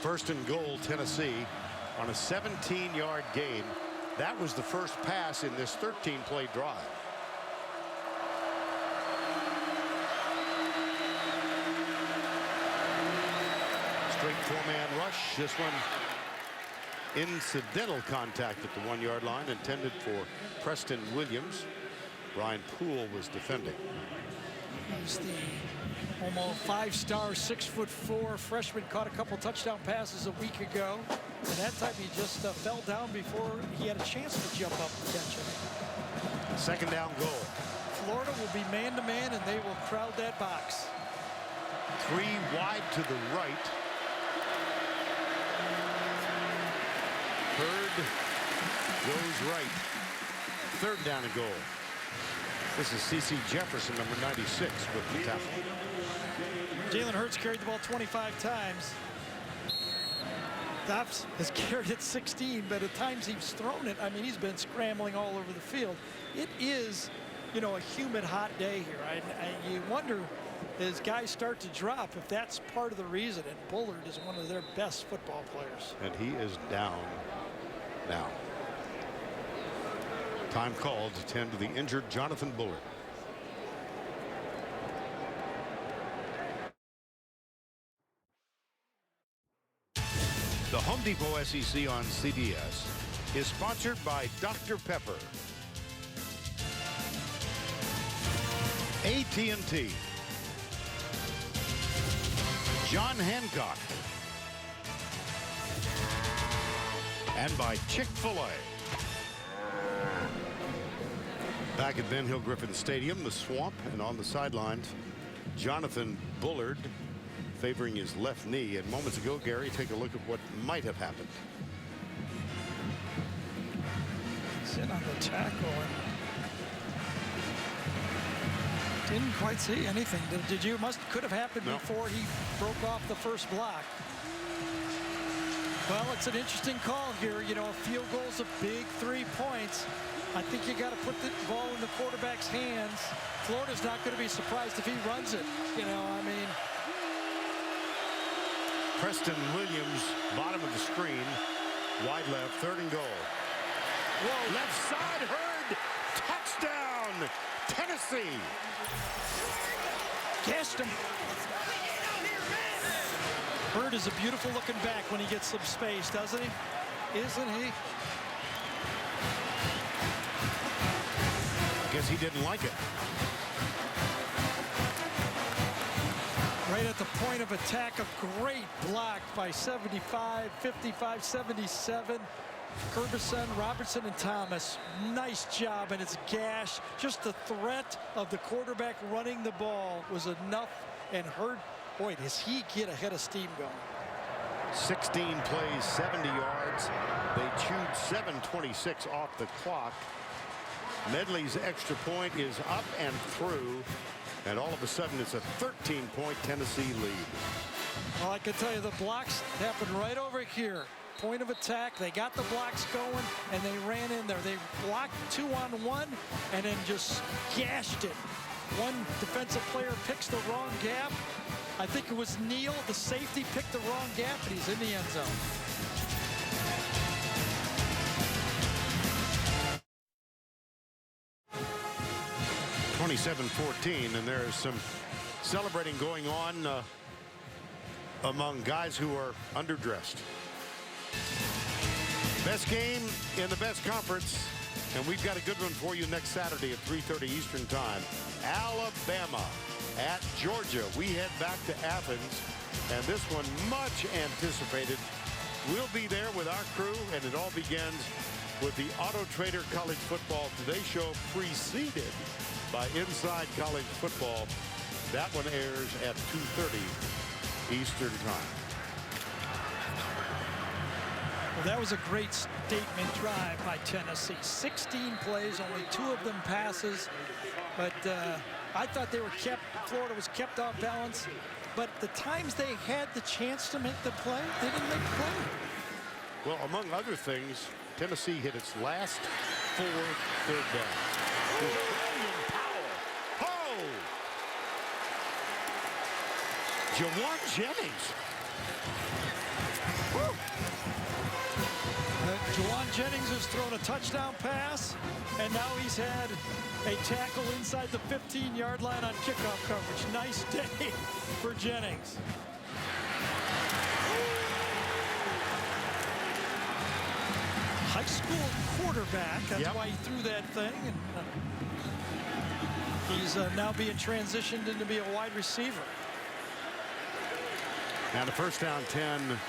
1st and goal, Tennessee, on a 17-yard gain. That was the first pass in this 13-play drive. Straight 4-man rush. This one incidental contact at the 1-yard line intended for Preston Williams. Ryan Poole was defending. He's the almost 5-star, 6'4" freshman. Caught a couple touchdown passes a week ago, and that time he just fell down before he had a chance to jump up and catch it. 2nd down goal. Florida will be man-to-man, and they will crowd that box. 3 wide to the right. Hurd goes right. 3rd down and goal. This is C.C. Jefferson, number 96, with the tackle. Jalen Hurts carried the ball 25 times. Dobbs has carried it 16, but at times he's thrown it. I mean, he's been scrambling all over the field. It is, you know, a humid, hot day here. You wonder, as guys start to drop, if that's part of the reason. And Bullard is one of their best football players. And he is down now. Time called to tend to the injured Jonathan Bullard. The Home Depot SEC on CBS is sponsored by Dr. Pepper, AT&T, John Hancock, and by Chick-fil-A. Back at Ben Hill Griffin Stadium, the Swamp, and on the sidelines, Jonathan Bullard favoring his left knee. And moments ago, Gary, take a look at what might have happened. He's in on the tackle and didn't quite see anything. Did you? Could have happened before he broke off the first block. Well, it's an interesting call here. You know, a field goal's a big 3 points. I think you got to put the ball in the quarterback's hands. Florida's not going to be surprised if he runs it. You know, I mean. Preston Williams, bottom of the screen, wide left, 3rd and goal. Whoa, left side, Hurd, touchdown, Tennessee. Gashed him. Hurd is a beautiful looking back when he gets some space, doesn't he? Isn't he? I guess he didn't like it. Right at the point of attack, a great block by 75, 55, 77. Curbison, Robertson, and Thomas. Nice job, and it's gash. Just the threat of the quarterback running the ball was enough. And Hurd, boy, does he get ahead of steam going. 16 plays, 70 yards. They chewed 7:26 off the clock. Medley's extra point is up and through. And all of a sudden, it's a 13-point Tennessee lead. Well, I can tell you the blocks happened right over here. Point of attack. They got the blocks going, and they ran in there. They blocked 2-on-1 and then just gashed it. One defensive player picks the wrong gap. I think it was Neal, the safety, picked the wrong gap, and he's in the end zone. (27-14), and there is some celebrating going on among guys who are underdressed. Best game in the best conference, and we've got a good one for you next Saturday at 3:30 Eastern Time. Alabama at Georgia. We head back to Athens, and this one much anticipated. We'll be there with our crew, and it all begins with the Auto Trader College Football Today Show, preceded by Inside College Football. That one airs at 2:30 Eastern Time. That was a great statement drive by Tennessee. 16 plays, only 2 of them passes. But I thought Florida was kept off balance. But the times they had the chance to make the play, they didn't make the play. Well, among other things, Tennessee hit its last 4 third down. William Powell. Oh! Jawan Jennings. Woo! Jawan Jennings has thrown a touchdown pass, and now he's had a tackle inside the 15-yard line on kickoff coverage. Nice day for Jennings. High school quarterback, that's why he threw that thing. And he's now being transitioned into be a wide receiver. And a first down 10,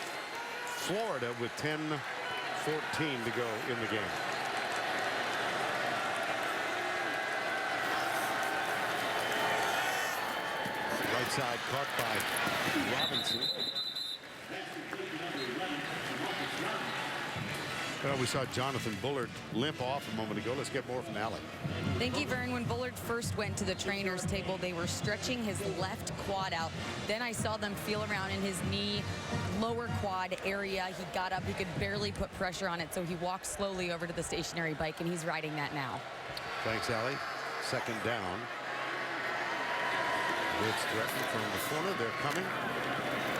Florida with 10-14 to go in the game. Right side caught by Robinson. Well, we saw Jonathan Bullard limp off a moment ago. Let's get more from Alec. Thank you, Vern. When Bullard first went to the trainer's table, they were stretching his left quad out. Then I saw them feel around in his knee, lower quad area. He got up. He could barely put pressure on it, so he walked slowly over to the stationary bike, and he's riding that now. Thanks, Allie. Second down. Blitz threatened from the corner. They're coming.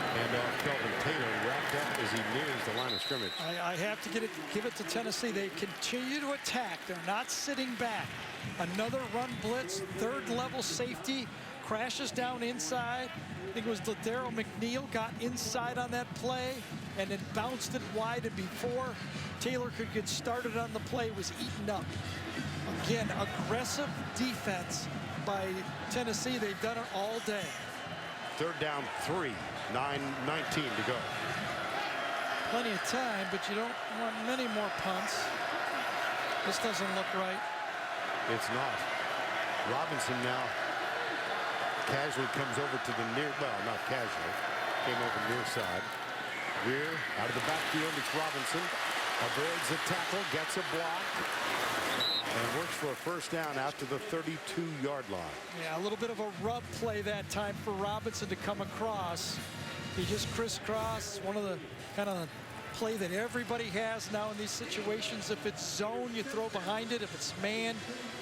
And Kelvin Taylor wrapped up as he nears the line of scrimmage. I have to give it to Tennessee. They continue to attack. They're not sitting back. Another run blitz, third level safety, crashes down inside. I think it was Ladero McNeil got inside on that play and then bounced it wide, and before Taylor could get started on the play, was eaten up. Again, aggressive defense by Tennessee. They've done it all day. Third down 3, 9:19 to go. Plenty of time, but you don't want many more punts. This doesn't look right. It's not. Robinson now casually comes over to the near, well, not casually, came over near side. Greer out of the backfield. It's Robinson. Avoids the tackle, gets a block, and works for a first down out to the 32-yard line. Yeah, a little bit of a rub play that time for Robinson to come across. He just crisscrossed. One of the kind of play that everybody has now in these situations. If it's zone, you throw behind it. If it's man,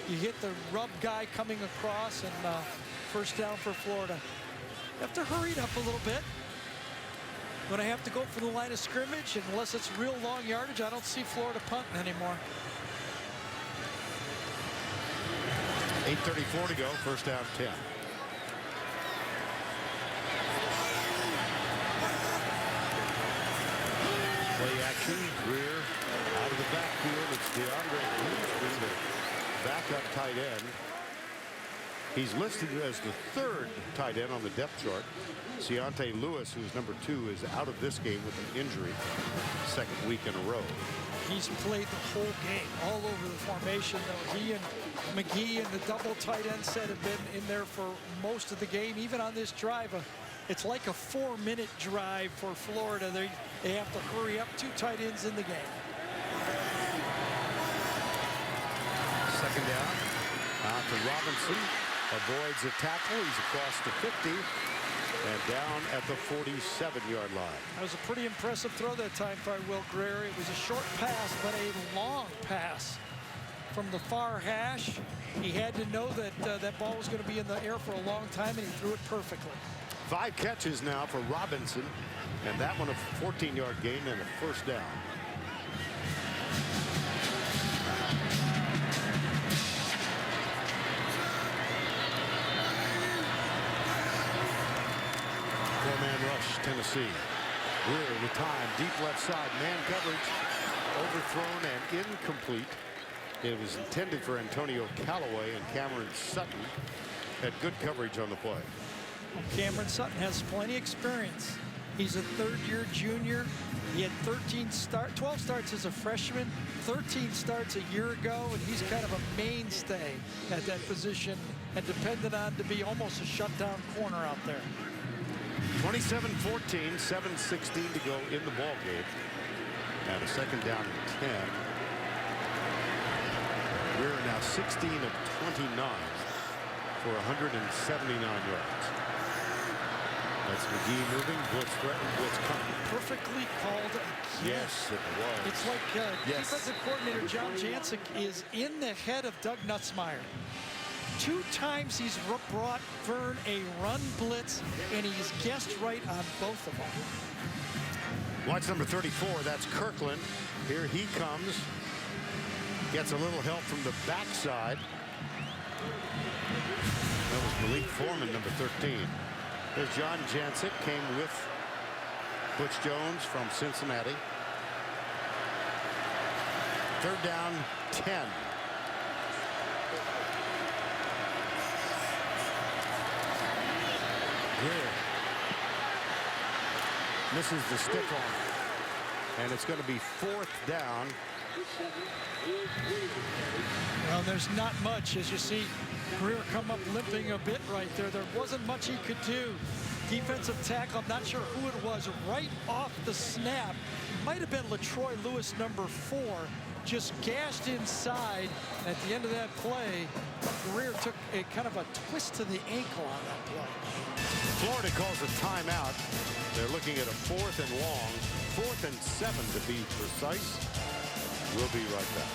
you hit the rub guy coming across, and first down for Florida. You have to hurry it up a little bit. Going to have to go for the line of scrimmage, and unless it's real long yardage, I don't see Florida punting anymore. 8:34 to go, first down 10. Play action, Greer out of the backfield. It's DeAndre Greenspan, the backup tight end. He's listed as the third tight end on the depth chart. Ciante Lewis, who's number 2, is out of this game with an injury, second week in a row. He's played the whole game, all over the formation, though. He and McGee and the double tight end set have been in there for most of the game, even on this drive. It's like a 4-minute drive for Florida. They have to hurry up, 2 tight ends in the game. Second down, out to Robinson, avoids a tackle. He's across the 50 and down at the 47-yard line. That was a pretty impressive throw that time by Will Greer. It was a short pass, but a long pass from the far hash. He had to know that that ball was going to be in the air for a long time, and he threw it perfectly. 5 catches now for Robinson, and that one a 14-yard gain and a first down. Four-man rush, Tennessee. Greer with time, deep left side, man coverage, overthrown and incomplete. It was intended for Antonio Callaway, and Cameron Sutton had good coverage on the play. Cameron Sutton has plenty of experience. He's a third-year junior. He had 12 starts as a freshman, 13 starts a year ago, and he's kind of a mainstay at that position and depended on to be almost a shutdown corner out there. 27-14, 7:16 to go in the ball game. And a second down and 10. Greer now 16 of 29 for 179 yards. That's McGee moving, blitz threatened, blitz coming. Perfectly called again. Yes, it was. It's like Yes. defensive coordinator John Jancic is in the head of Doug Nutzmeyer. 2 times he's brought Vern a run blitz, and he's guessed right on both of them. Watch number 34. That's Kirkland. Here he comes. Gets a little help from the backside. That was Malik Foreman, number 13. There's John Jancic, came with Butch Jones from Cincinnati. Third down, 10. Greer misses the stick on, and it's going to be 4th down. Well, there's not much, as you see Greer come up limping a bit right there. There wasn't much he could do. Defensive tackle, I'm not sure who it was, right off the snap. Might have been LaTroy Lewis, number 4, just gashed inside. And at the end of that play, Greer took a kind of a twist to the ankle on that play. Florida calls a timeout. They're looking at a 4th and long, 4th and 7 to be precise. We'll be right back.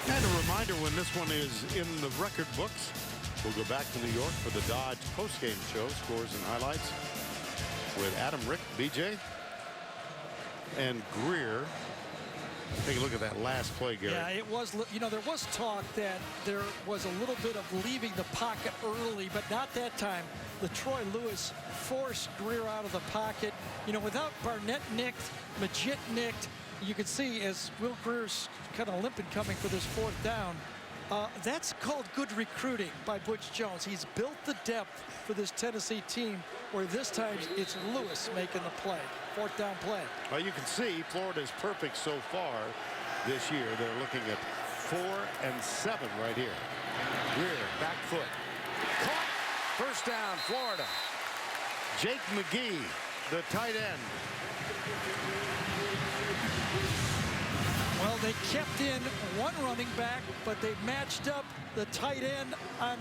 And a reminder, when this one is in the record books, we'll go back to New York for the Dodge postgame show, scores and highlights, with Adam, Rick, BJ, and Greer. Take a look at that last play, Gary. Yeah, it was, you know, there was talk that there was a little bit of leaving the pocket early, but not that time. LaTroy Lewis forced Greer out of the pocket. You know, without Barnett nicked, Majit nicked, you can see as Will Greer's kind of limping coming for this 4th down. That's called good recruiting by Butch Jones. He's built the depth for this Tennessee team, where this time it's Lewis making the play. 4th down play. Well, you can see Florida's perfect so far this year. They're looking at 4 and 7 right here. Greer, back foot. Caught. 1st down, Florida. Jake McGee, the tight end. Well, they kept in one running back, but they matched up the tight end on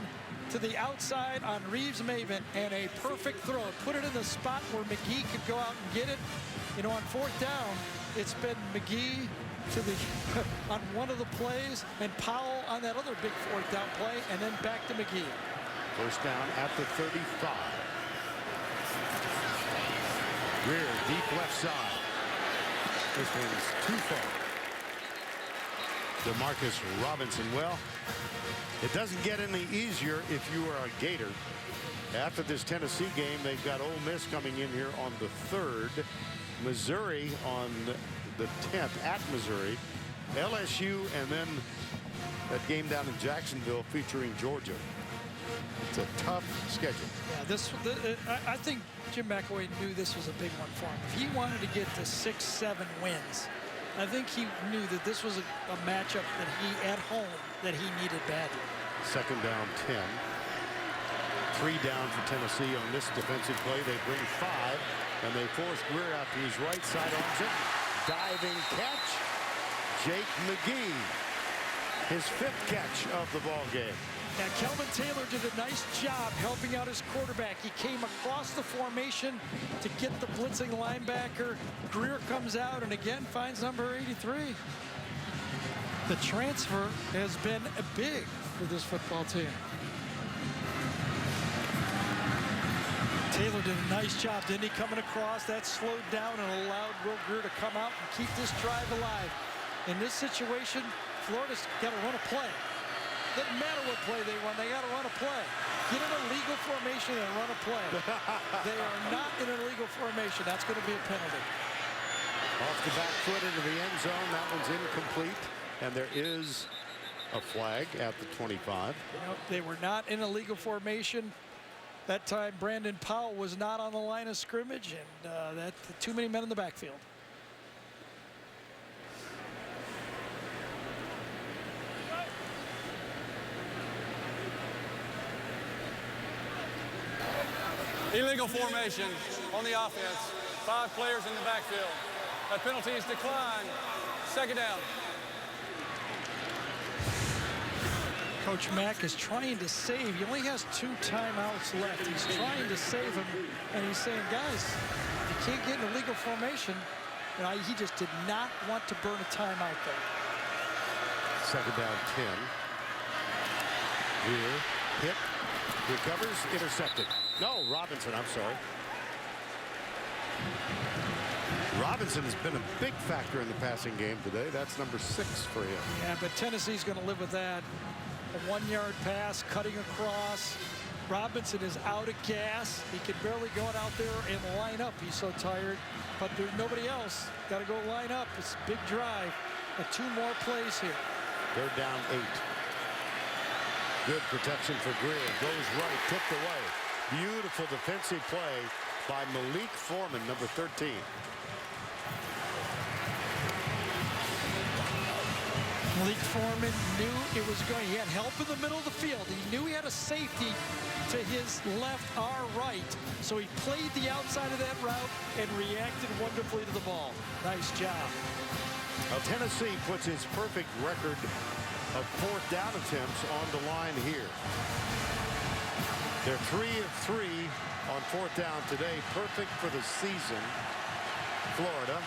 to the outside on Reeves-Maven, and a perfect throw. Put it in the spot where McGee could go out and get it. You know, on 4th down, it's been McGee to the on one of the plays, and Powell on that other big 4th down play, and then back to McGee. 1st down at the 35. Greer, deep left side. This one's too far. Demarcus Robinson. Well, it doesn't get any easier if you are a Gator. After this Tennessee game, they've got Ole Miss coming in here on the 3rd. Missouri on the 10th at Missouri. LSU, and then that game down in Jacksonville featuring Georgia. It's a tough schedule. Yeah, I think Jim McElwain knew this was a big one for him. If he wanted to get to 6-7 wins, I think he knew that this was a matchup that he, at home, that he needed badly. 2nd down, 10. 3 down for Tennessee on this defensive play. They bring 5, and they force Greer out to his right side. Arms it. Diving catch. Jake McGee. His 5th catch of the ball game. And Kelvin Taylor did a nice job helping out his quarterback. He came across the formation to get the blitzing linebacker. Greer comes out and again finds number 83. The transfer has been big for this football team. Taylor did a nice job, didn't he, coming across? That slowed down and allowed Will Greer to come out and keep this drive alive. In this situation, Florida's got to run a play. Doesn't matter what play they run, they got to run a play. Get in a legal formation and run a play. They are not in a legal formation. That's going to be a penalty. Off the back foot into the end zone. That one's incomplete. And there is a flag at the 25. You know, they were not in a legal formation. That time, Brandon Powell was not on the line of scrimmage, and that too many men in the backfield. Illegal formation on the offense. 5 players in the backfield. That penalty is declined. Second down. Coach Mack is trying to save. He only has 2 timeouts left. He's trying to save him, and he's saying, guys, you can't get in a legal formation. And he just did not want to burn a timeout there. Second down 10. Greer hit, recovers, intercepted. No, Robinson, I'm sorry. Robinson has been a big factor in the passing game today. That's number 6 for him. Yeah, but Tennessee's going to live with that. A 1-yard pass, cutting across. Robinson is out of gas. He can barely go out there and line up. He's so tired. But there's nobody else. Got to go line up. It's a big drive. 2 more plays here. They're down 8. Good protection for Greer. Goes right, tipped away. Beautiful defensive play by Malik Foreman, number 13. Malik Foreman knew it was going. He had help in the middle of the field. He knew he had a safety to his left, our right. So he played the outside of that route and reacted wonderfully to the ball. Nice job. Well, Tennessee puts its perfect record of 4th down attempts on the line here. They're 3 of 3 on 4th down today. Perfect for the season. Florida.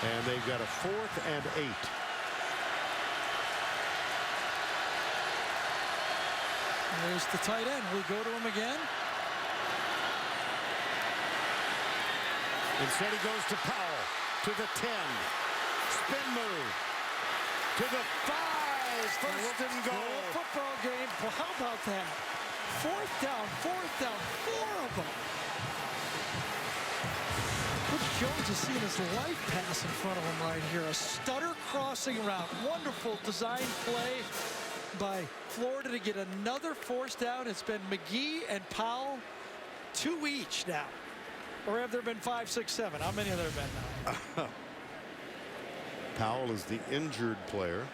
And they've got a 4th and 8. There's the tight end. We go to him again. Instead he goes to Powell, to the 10. Spin move. To the 5. First and goal. Football game. Well, how about that? 4th down, 4 of them. Coach Jones is seeing his life pass in front of him right here. A stutter crossing route. Wonderful design play by Florida to get another 4th down. It's been McGee and Powell, 2 each now. Or have there been 5, 6, 7? How many have there been now? Powell is the injured player.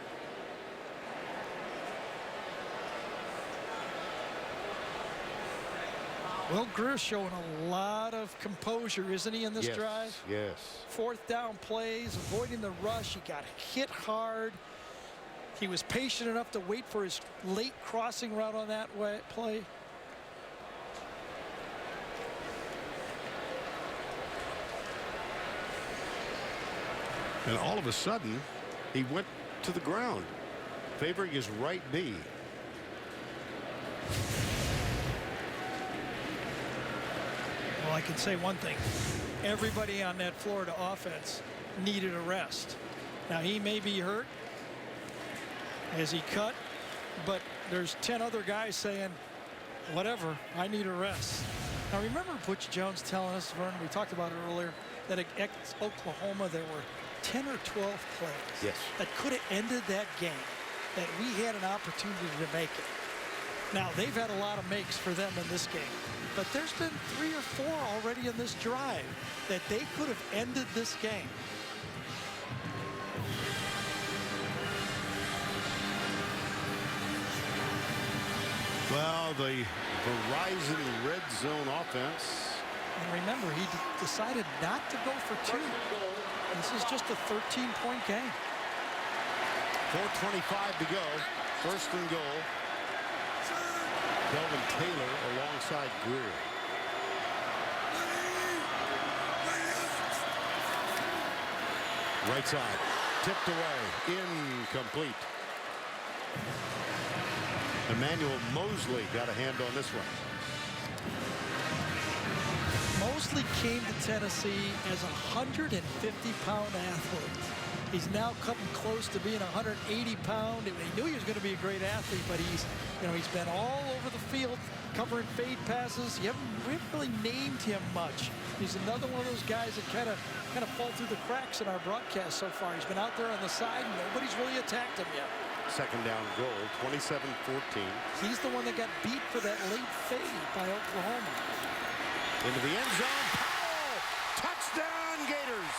Well, Greer's showing a lot of composure, isn't he, in this drive? Yes. 4th down plays, avoiding the rush. He got hit hard. He was patient enough to wait for his late crossing route on that play. And all of a sudden, he went to the ground, favoring his right knee. Well, I can say one thing. Everybody on that Florida offense needed a rest. Now, he may be hurt as he cut, but there's 10 other guys saying, whatever, I need a rest. Now, remember Butch Jones telling us, Vern, we talked about it earlier, that at Oklahoma there were 10 or 12 plays that could have ended that game, that we had an opportunity to make it. Now, they've had a lot of makes for them in this game, but there's been 3 or 4 already in this drive that they could have ended this game. Well, the Verizon red zone offense. And remember, he decided not to go for 2. This is just a 13-point game. 4:25 to go. First and goal. Kelvin Taylor alongside Greer. Right side. Tipped away. Incomplete. Emmanuel Mosley got a hand on this one. Mosley came to Tennessee as a 150-pound athlete. He's now coming close to being 180-pound. He knew he was going to be a great athlete, but he's been all over the field covering fade passes. We haven't really named him much. He's another one of those guys that kind of fall through the cracks in our broadcast so far. He's been out there on the side, and nobody's really attacked him yet. Second down goal, 27-14. He's the one that got beat for that late fade by Oklahoma. Into the end zone. Powell! Touchdown, Gators!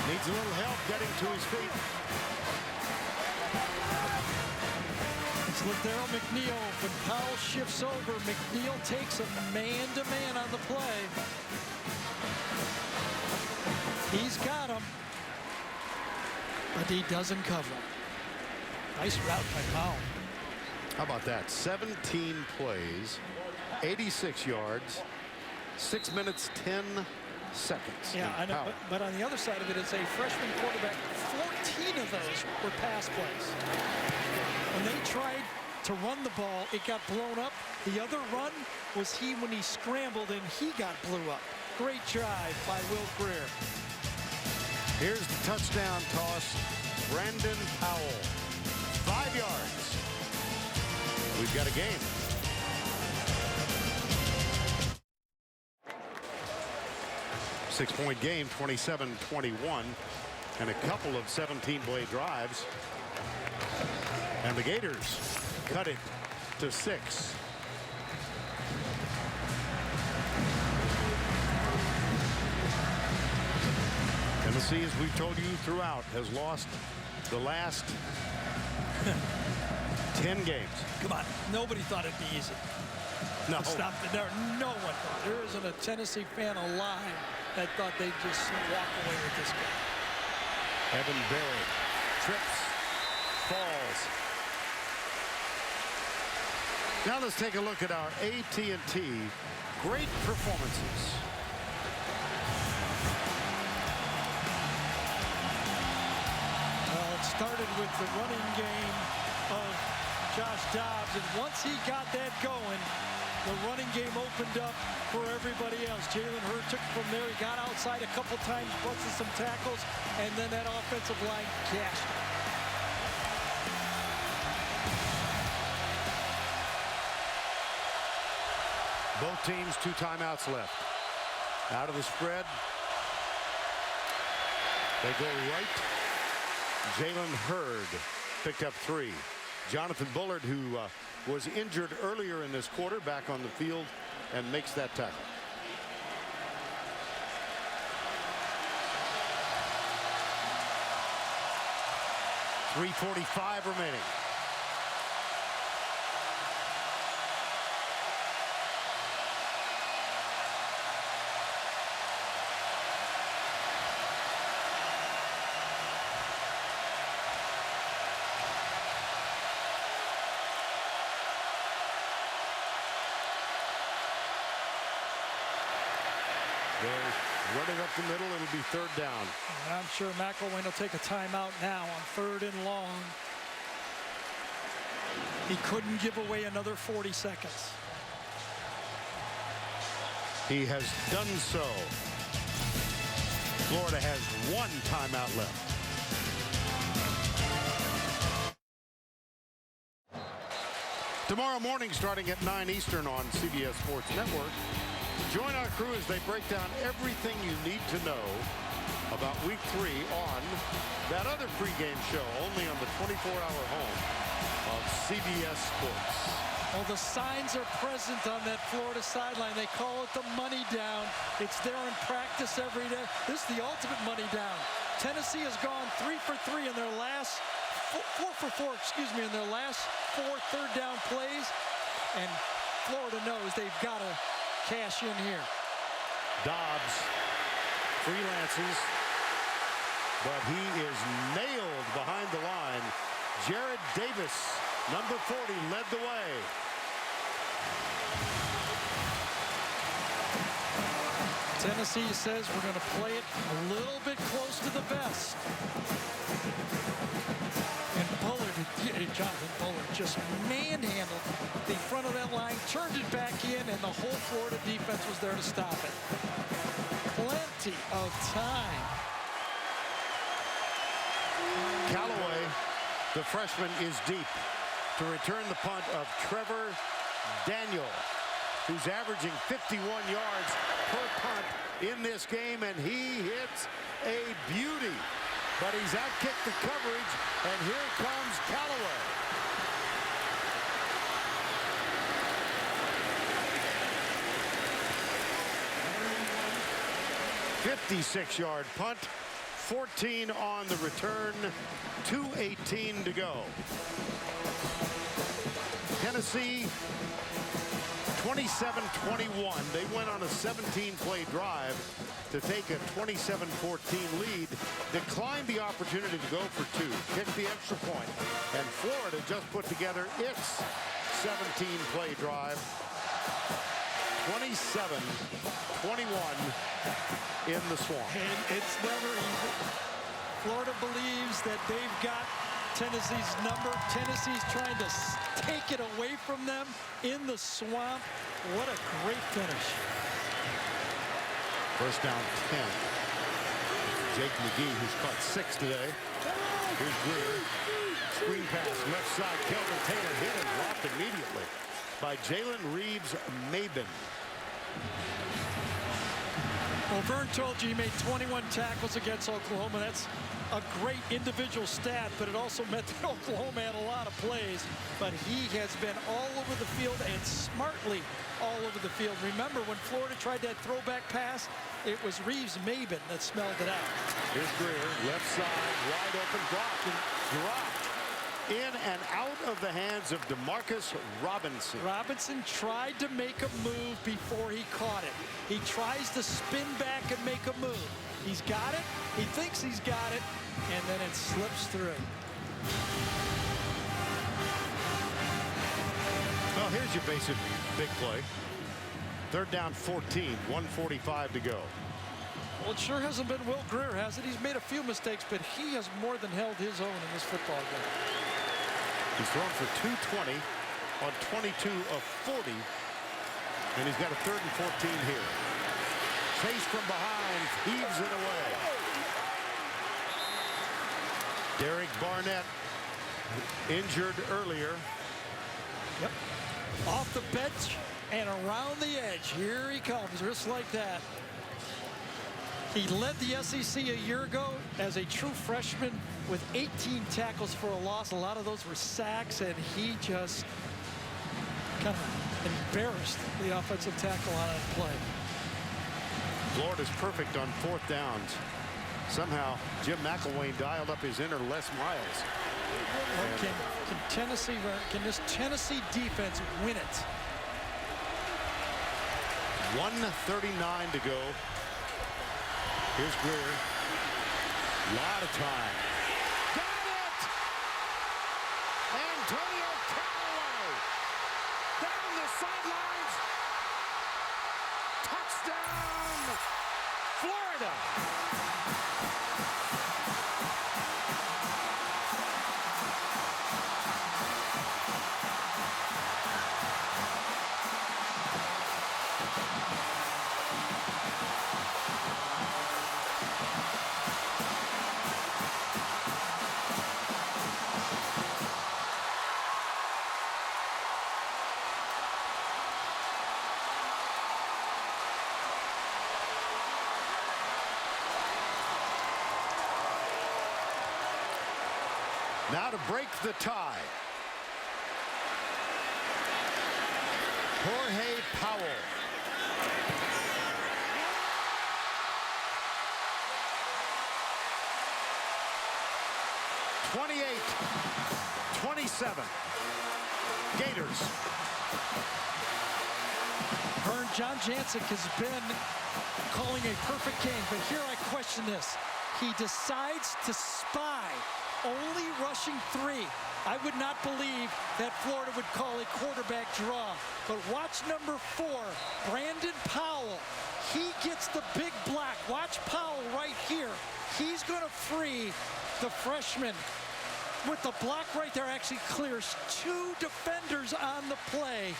Needs a little help getting to his feet. Ladero McNeil. When Powell shifts over, McNeil takes a man-to-man on the play. He's got him, but he doesn't cover. Nice route by Powell. How about that? 17 plays, 86 yards, 6 minutes, 10 seconds. Yeah, I know, Powell. but on the other side of it, it's a freshman quarterback. 14 of those were pass plays. When they tried to run the ball, it got blown up. The other run was when he scrambled and he got blew up. Great drive by Will Greer. Here's the touchdown toss. Brandon Powell, 5 yards. We've got a game. Six-point game, 27-21, and a couple of 17-play drives. And the Gators cut it to 6. Tennessee, as we've told you throughout, has lost the last 10 games. Come on, nobody thought it'd be easy. No. Stop it there. No one thought. There isn't a Tennessee fan alive that thought they'd just walk away with this game. Evan Berry trips, falls. Now let's take a look at our AT&T great performances. Well, it started with the running game of Josh Dobbs, and once he got that going, the running game opened up for everybody else. Jalen Hurd took it from there. He got outside a couple times, busted some tackles, and then that offensive line cashed it. Both teams 2 timeouts left. Out of the spread. They go right. Jalen Hurd picked up 3. Jonathan Bullard, who was injured earlier in this quarter, back on the field and makes that tackle. .345 remaining. Running up the middle, it'll be 3rd down. And I'm sure McElwain will take a timeout now on 3rd and long. He couldn't give away another 40 seconds. He has done so. Florida has 1 timeout left. Tomorrow morning, starting at 9 Eastern on CBS Sports Network, join our crew as they break down everything you need to know about Week 3 on that other pregame show, only on the 24-hour home of CBS Sports. Well, the signs are present on that Florida sideline. They call it the money down. It's there in practice every day. This is the ultimate money down. Tennessee has gone 3 for 3 in their last 4 for 4, in their last 4 third down plays, and Florida knows they've got to cash in here. Dobbs freelances, but he is nailed behind the line. Jared Davis, number 40, led the way. Tennessee says we're going to play it a little bit close to the vest. And Jonathan Bullard just manhandled the front of that line, turned it back in, and the whole Florida defense was there to stop it. Plenty of time. Callaway, the freshman, is deep to return the punt of Trevor Daniel, who's averaging 51 yards per punt in this game, and he hits a beauty. But he's outkicked the coverage, and here comes Callaway. '56-yard punt, 14 on the return, 2:18 to go. Tennessee 27-21. They went on a 17-play drive to take a 27-14 lead, declined the opportunity to go for two, kicked the extra point, and Florida just put together its 17-play drive. 27-21 in the Swamp. And it's never easy. Florida believes that they've got Tennessee's number. Tennessee's trying to take it away from them in the Swamp. What a great finish. First down 10. Jake McGee, who's caught 6 today. Here's Greer. Screen pass left side. Kelvin Taylor hit and dropped immediately by Jalen Reeves-Maybin. Well, Vern told you he made 21 tackles against Oklahoma. That's a great individual stat, but it also meant that Oklahoma had a lot of plays. But he has been all over the field and smartly all over the field. Remember when Florida tried that throwback pass, it was Reeves-Maybin that smelled it out. Here's Greer, left side, wide open, dropped in and out of the hands of Demarcus Robinson. Robinson tried to make a move before he caught it. He tries to spin back and make a move. He's got it, he thinks he's got it, and then it slips through. Well, here's your basic big play. Third down 14, 1:45 to go. Well, it sure hasn't been Will Greer, has it? He's made a few mistakes, but he has more than held his own in this football game. He's thrown for 220 on 22 of 40, and he's got a 3rd and 14 here. Chase from behind, heaves it away. Derek Barnett, injured earlier. Yep. Off the bench and around the edge. Here he comes, just like that. He led the SEC a year ago as a true freshman with 18 tackles for a loss. A lot of those were sacks, and he just kind of embarrassed the offensive tackle on that play. Florida's perfect on 4th downs. Somehow, Jim McElwain dialed up his inner Les Miles. Well, can this Tennessee defense win it? 1:39 to go. Here's Greer. Lot of time. Got it! Antonio Callaway down the sidelines. Touchdown, Florida. Now to break the tie. Jorge Powell. (28-27). Gators. Vern, John Jancic has been calling a perfect game, but here I question this. He decides to spy, only rushing 3. I would not believe that Florida would call a quarterback draw. But watch number 4, Brandon Powell. He gets the big block. Watch Powell right here. He's going to free the freshman. With the block right there, actually clears 2 defenders on the play.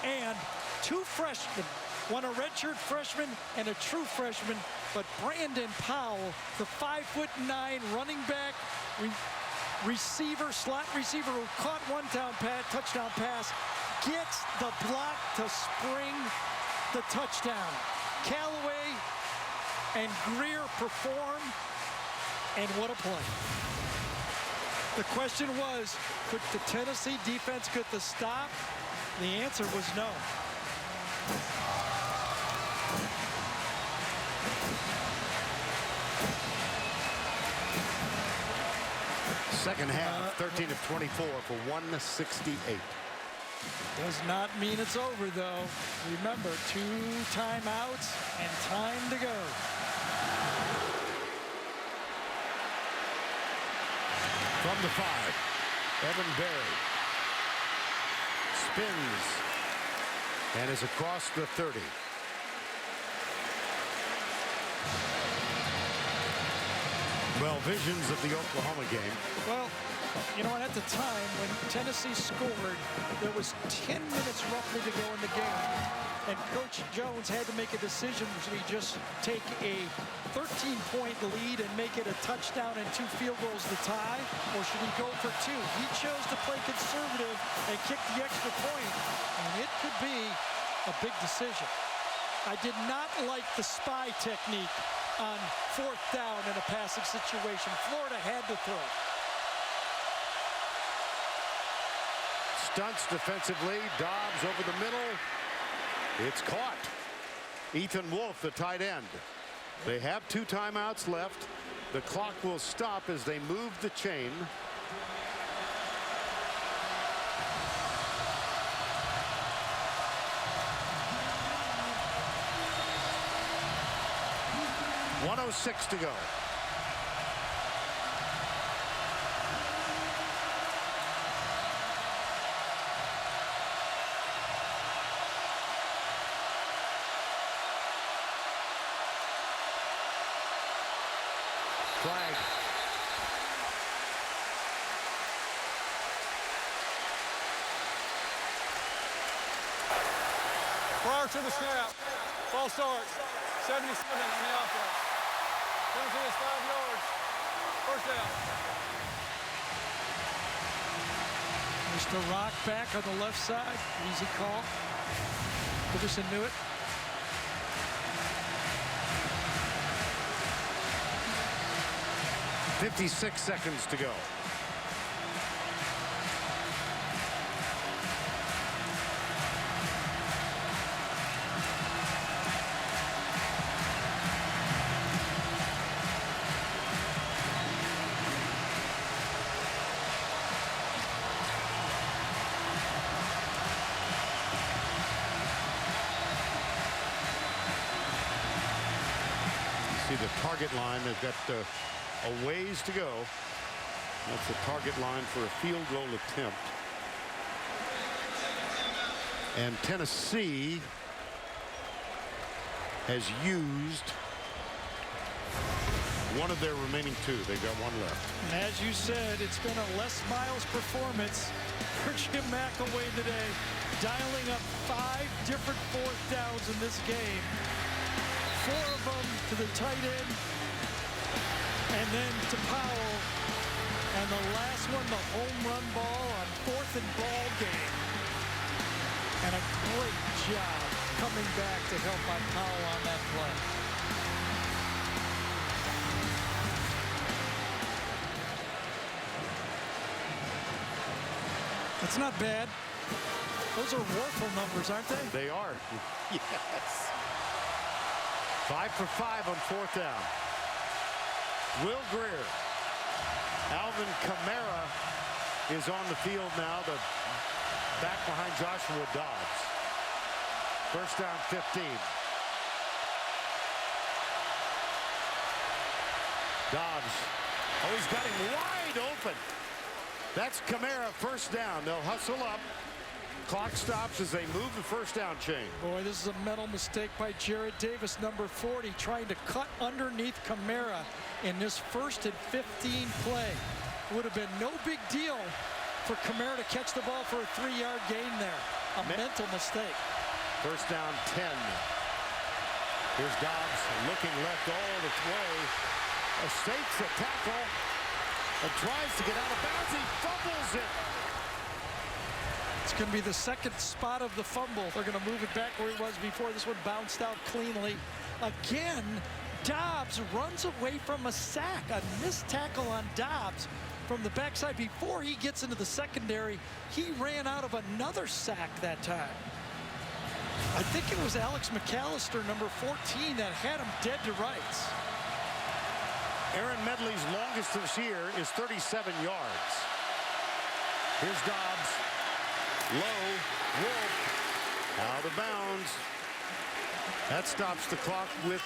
And 2 freshmen. One a redshirt freshman and a true freshman. But Brandon Powell, the 5'9" running back, receiver, slot receiver who caught one touchdown pass, gets the block to spring the touchdown. Callaway and Greer perform, and what a play. The question was, could the Tennessee defense get the stop? The answer was no. Second half, 13 of 24 for 168. Does not mean it's over, though. Remember, 2 timeouts and time to go. From the 5, Evan Berry spins and is across the 30. Well, visions of the Oklahoma game. Well, you know, and at the time when Tennessee scored, there was 10 minutes roughly to go in the game. And Coach Jones had to make a decision. Should he just take a 13-point lead and make it a touchdown and 2 field goals to tie? Or should he go for 2? He chose to play conservative and kick the extra point. And it could be a big decision. I did not like the spy technique on 4th down in a passing situation. Florida had to throw. Stunts defensively. Dobbs over the middle. It's caught. Ethan Wolf, the tight end. They have 2 timeouts left. The clock will stop as they move the chain. .106 to go. Flag. Prior to the snap, false start, 77 on the offense. Penalty is 5 yards. First down. Mr. Rock back on the left side. Easy call. Peterson knew it. .56 seconds to go. See the target line. They've got a ways to go. That's the target line for a field goal attempt. And Tennessee has used one of their remaining 2. They've got 1 left. And as you said, it's been a Les Miles performance for Jim McElwain today, dialing up 5 different 4th downs in this game. 4 of them to the tight end, and then to Powell, and the last one, the home run ball on 4th and ball game. And a great job coming back to help by Powell on that play. That's not bad. Those are Warfel numbers, aren't they? They are. Yes. 5 for 5 on 4th down. Will Greer. Alvin Kamara is on the field now, the back behind Joshua Dobbs. First down 15. Dobbs. Oh, he's got him wide open. That's Kamara, first down. They'll hustle up. Clock stops as they move the first down chain. Boy, this is a mental mistake by Jared Davis, number 40, trying to cut underneath Kamara in this 1st and 15 play. Would have been no big deal for Kamara to catch the ball for a 3-yard gain there. A mental mistake. First down 10. Here's Dobbs looking left all the way. Escapes the tackle and tries to get out of bounds. He fumbles it. It's going to be the 2nd spot of the fumble. They're going to move it back where he was before. This one bounced out cleanly. Again, Dobbs runs away from a sack. A missed tackle on Dobbs from the backside. Before he gets into the secondary, he ran out of another sack that time. I think it was Alex McAllister, number 14, that had him dead to rights. Aaron Medley's longest this year is 37 yards. Here's Dobbs. Low. Wolf. Out of bounds. That stops the clock with.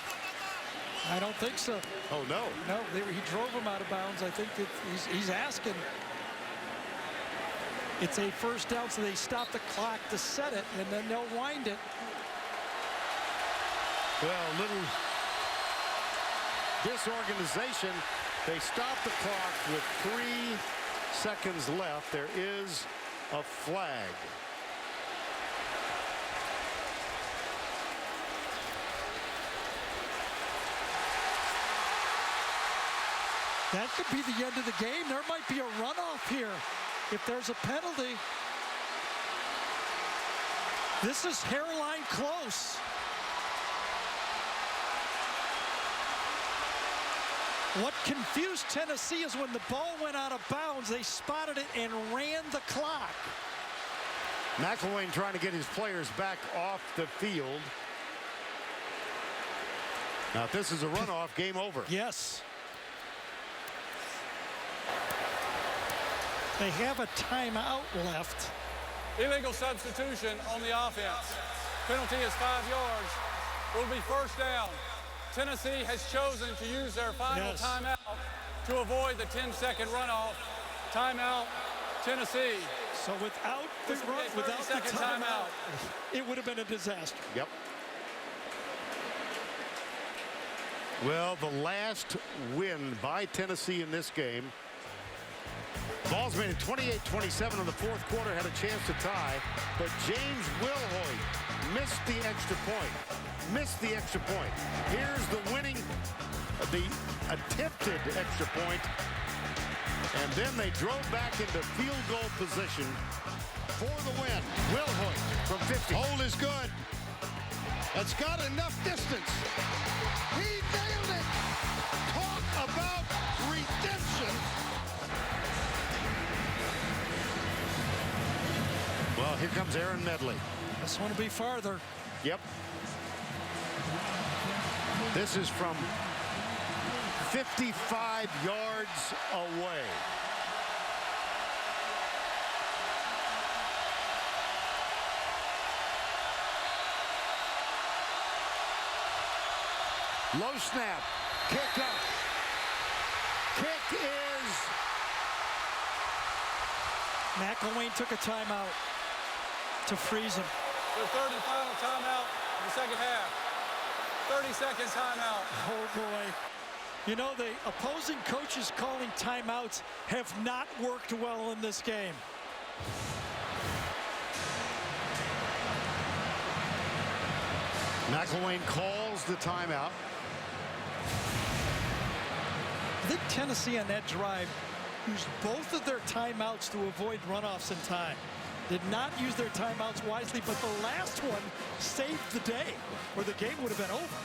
I don't think so. Oh, no. No, he drove him out of bounds. I think that he's asking. It's a first down, so they stop the clock to set it, and then they'll wind it. Well, little disorganization. They stop the clock with 3 seconds left. There is a flag. That could be the end of the game. There might be a runoff here if there's a penalty. This is hairline close. What confused Tennessee is when the ball went out of bounds, they spotted it and ran the clock. McElwain trying to get his players back off the field. Now, if this is a runoff, game over. Yes. They have a timeout left. Illegal substitution on the offense. Penalty is 5 yards. Will be first down. Tennessee has chosen to use their final timeout to avoid the 10-second runoff. Timeout, Tennessee. So without the timeout, it would have been a disaster. Yep. Well, the last win by Tennessee in this game. Vols made it 28-27 in the fourth quarter, had a chance to tie, but James Wilhoit missed the extra point. Here's the winning, the attempted extra point, and then they drove back into field goal position for the win. Wilhoit from 50. Hold is good. That's got enough distance. He nailed it. Talk about redemption. Well, here comes Aaron Medley. This one will be farther. Yep. This is from 55 yards away. Low snap. Kick up. Kick is. McElwain took a timeout to freeze him. Their third and final timeout in the second half. 30-second timeout. Oh, boy. You know, the opposing coaches calling timeouts have not worked well in this game. McElwain calls the timeout. I think Tennessee on that drive used both of their timeouts to avoid runoffs in time. Did not use their timeouts wisely, but the last one saved the day, or the game would have been over.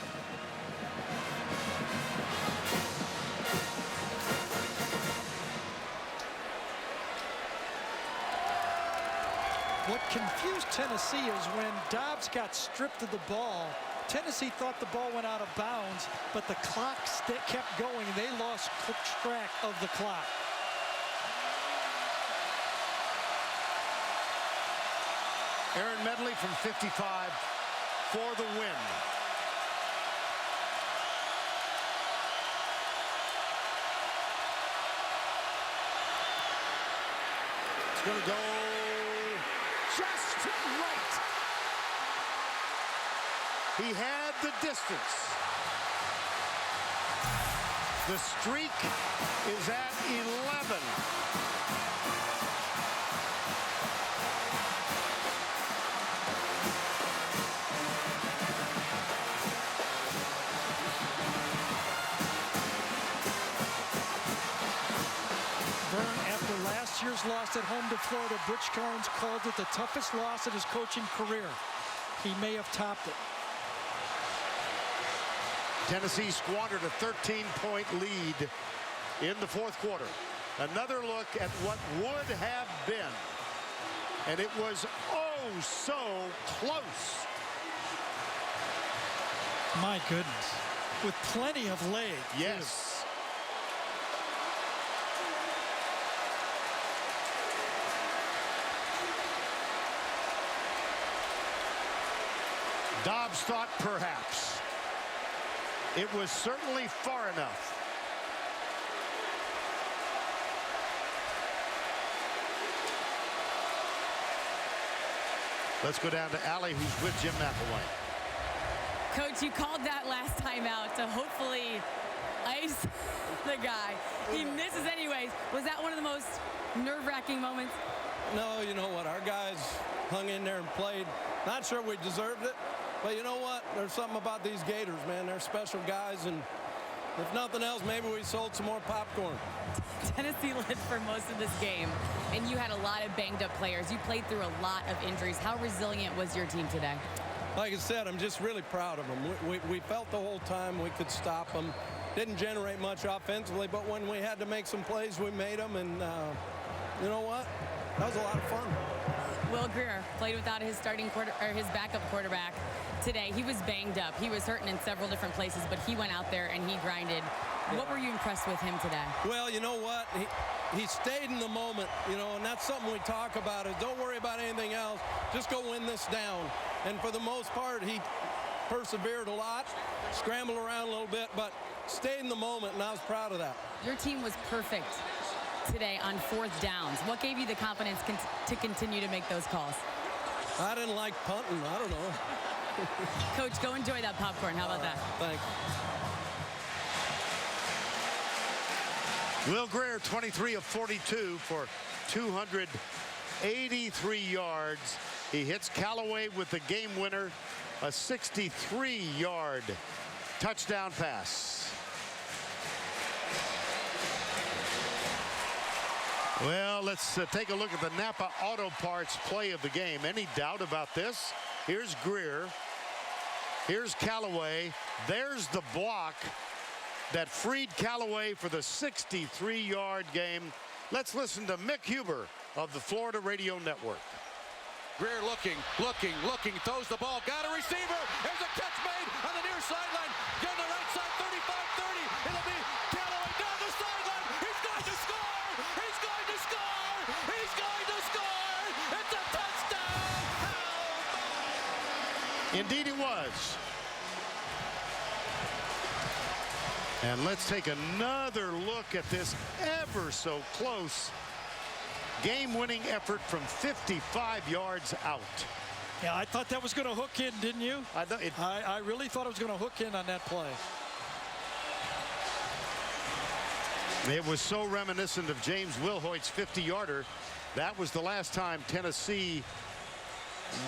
What confused Tennessee is when Dobbs got stripped of the ball, Tennessee thought the ball went out of bounds, but the clock kept going. They lost track of the clock. Aaron Medley from 55 for the win. It's going to go just right. He had the distance. The streak is at 11. Last year's loss at home to Florida, Butch Carnes called it the toughest loss in his coaching career. He may have topped it. Tennessee squandered a 13-point lead in the fourth quarter. Another look at what would have been. And it was oh so close. My goodness. With plenty of leg. Yes. Dobbs thought perhaps. It was certainly far enough. Let's go down to Allie, who's with Jim McElwain. Coach, you called that last time out to hopefully ice the guy. He misses anyways. Was that one of the most nerve-wracking moments? No, you know what? Our guys hung in there and played. Not sure we deserved it, but you know what? There's something about these Gators, man. They're special guys, and if nothing else, maybe we sold some more popcorn. Tennessee led for most of this game, and you had a lot of banged-up players. You played through a lot of injuries. How resilient was your team today? Like I said, I'm just really proud of them. We felt the whole time we could stop them. Didn't generate much offensively, but when we had to make some plays, we made them, and you know what? That was a lot of fun. Will Grier played without his his backup quarterback today. He was banged up. He was hurting in several different places, but he went out there and he grinded. What were you impressed with him today? Well, you know what? He stayed in the moment, you know, and that's something we talk about is don't worry about anything else. Just go win this down. And for the most part, he persevered a lot, scrambled around a little bit, but stayed in the moment, and I was proud of that. Your team was perfect today on 4th downs. What gave you the confidence to continue to make those calls? I didn't like punting. I don't know. Coach, go enjoy that popcorn. How about that? Thanks. Will Grier, 23 of 42 for 283 yards. He hits Callaway with the game winner, a 63-yard touchdown pass. Well, let's take a look at the Napa Auto Parts play of the game. Any doubt about this? Here's Grier. Here's Callaway. There's the block that freed Callaway for the 63-yard game. Let's listen to Mick Huber of the Florida Radio Network. Grier looking, throws the ball, got a receiver. There's a catch made on the near sideline. Get on the right side, 35-30. It'll be Callaway down the sideline. He's going to score. He's going to score. He's going to score. It's a touchdown. Indeed it was. And let's take another look at this ever so close game-winning effort from 55 yards out. Yeah, I thought that was going to hook in, didn't you? I really thought it was going to hook in on that play. It was so reminiscent of James Wilhoit's 50-yarder. That was the last time Tennessee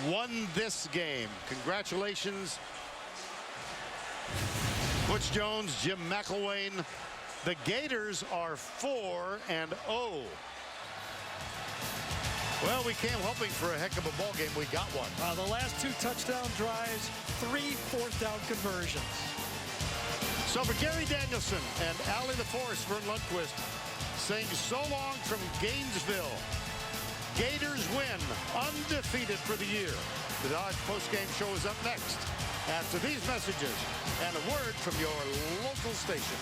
won this game. Congratulations, Butch Jones, Jim McElwain. The Gators are 4-0. Well, we came hoping for a heck of a ball game. We got one. The last 2 touchdown drives, 3 4th-down conversions. So for Gary Danielson and Allie LaForce, Vern Lundquist saying so long from Gainesville. Gators win, undefeated for the year. The Dodge postgame show is up next after these messages and a word from your local station.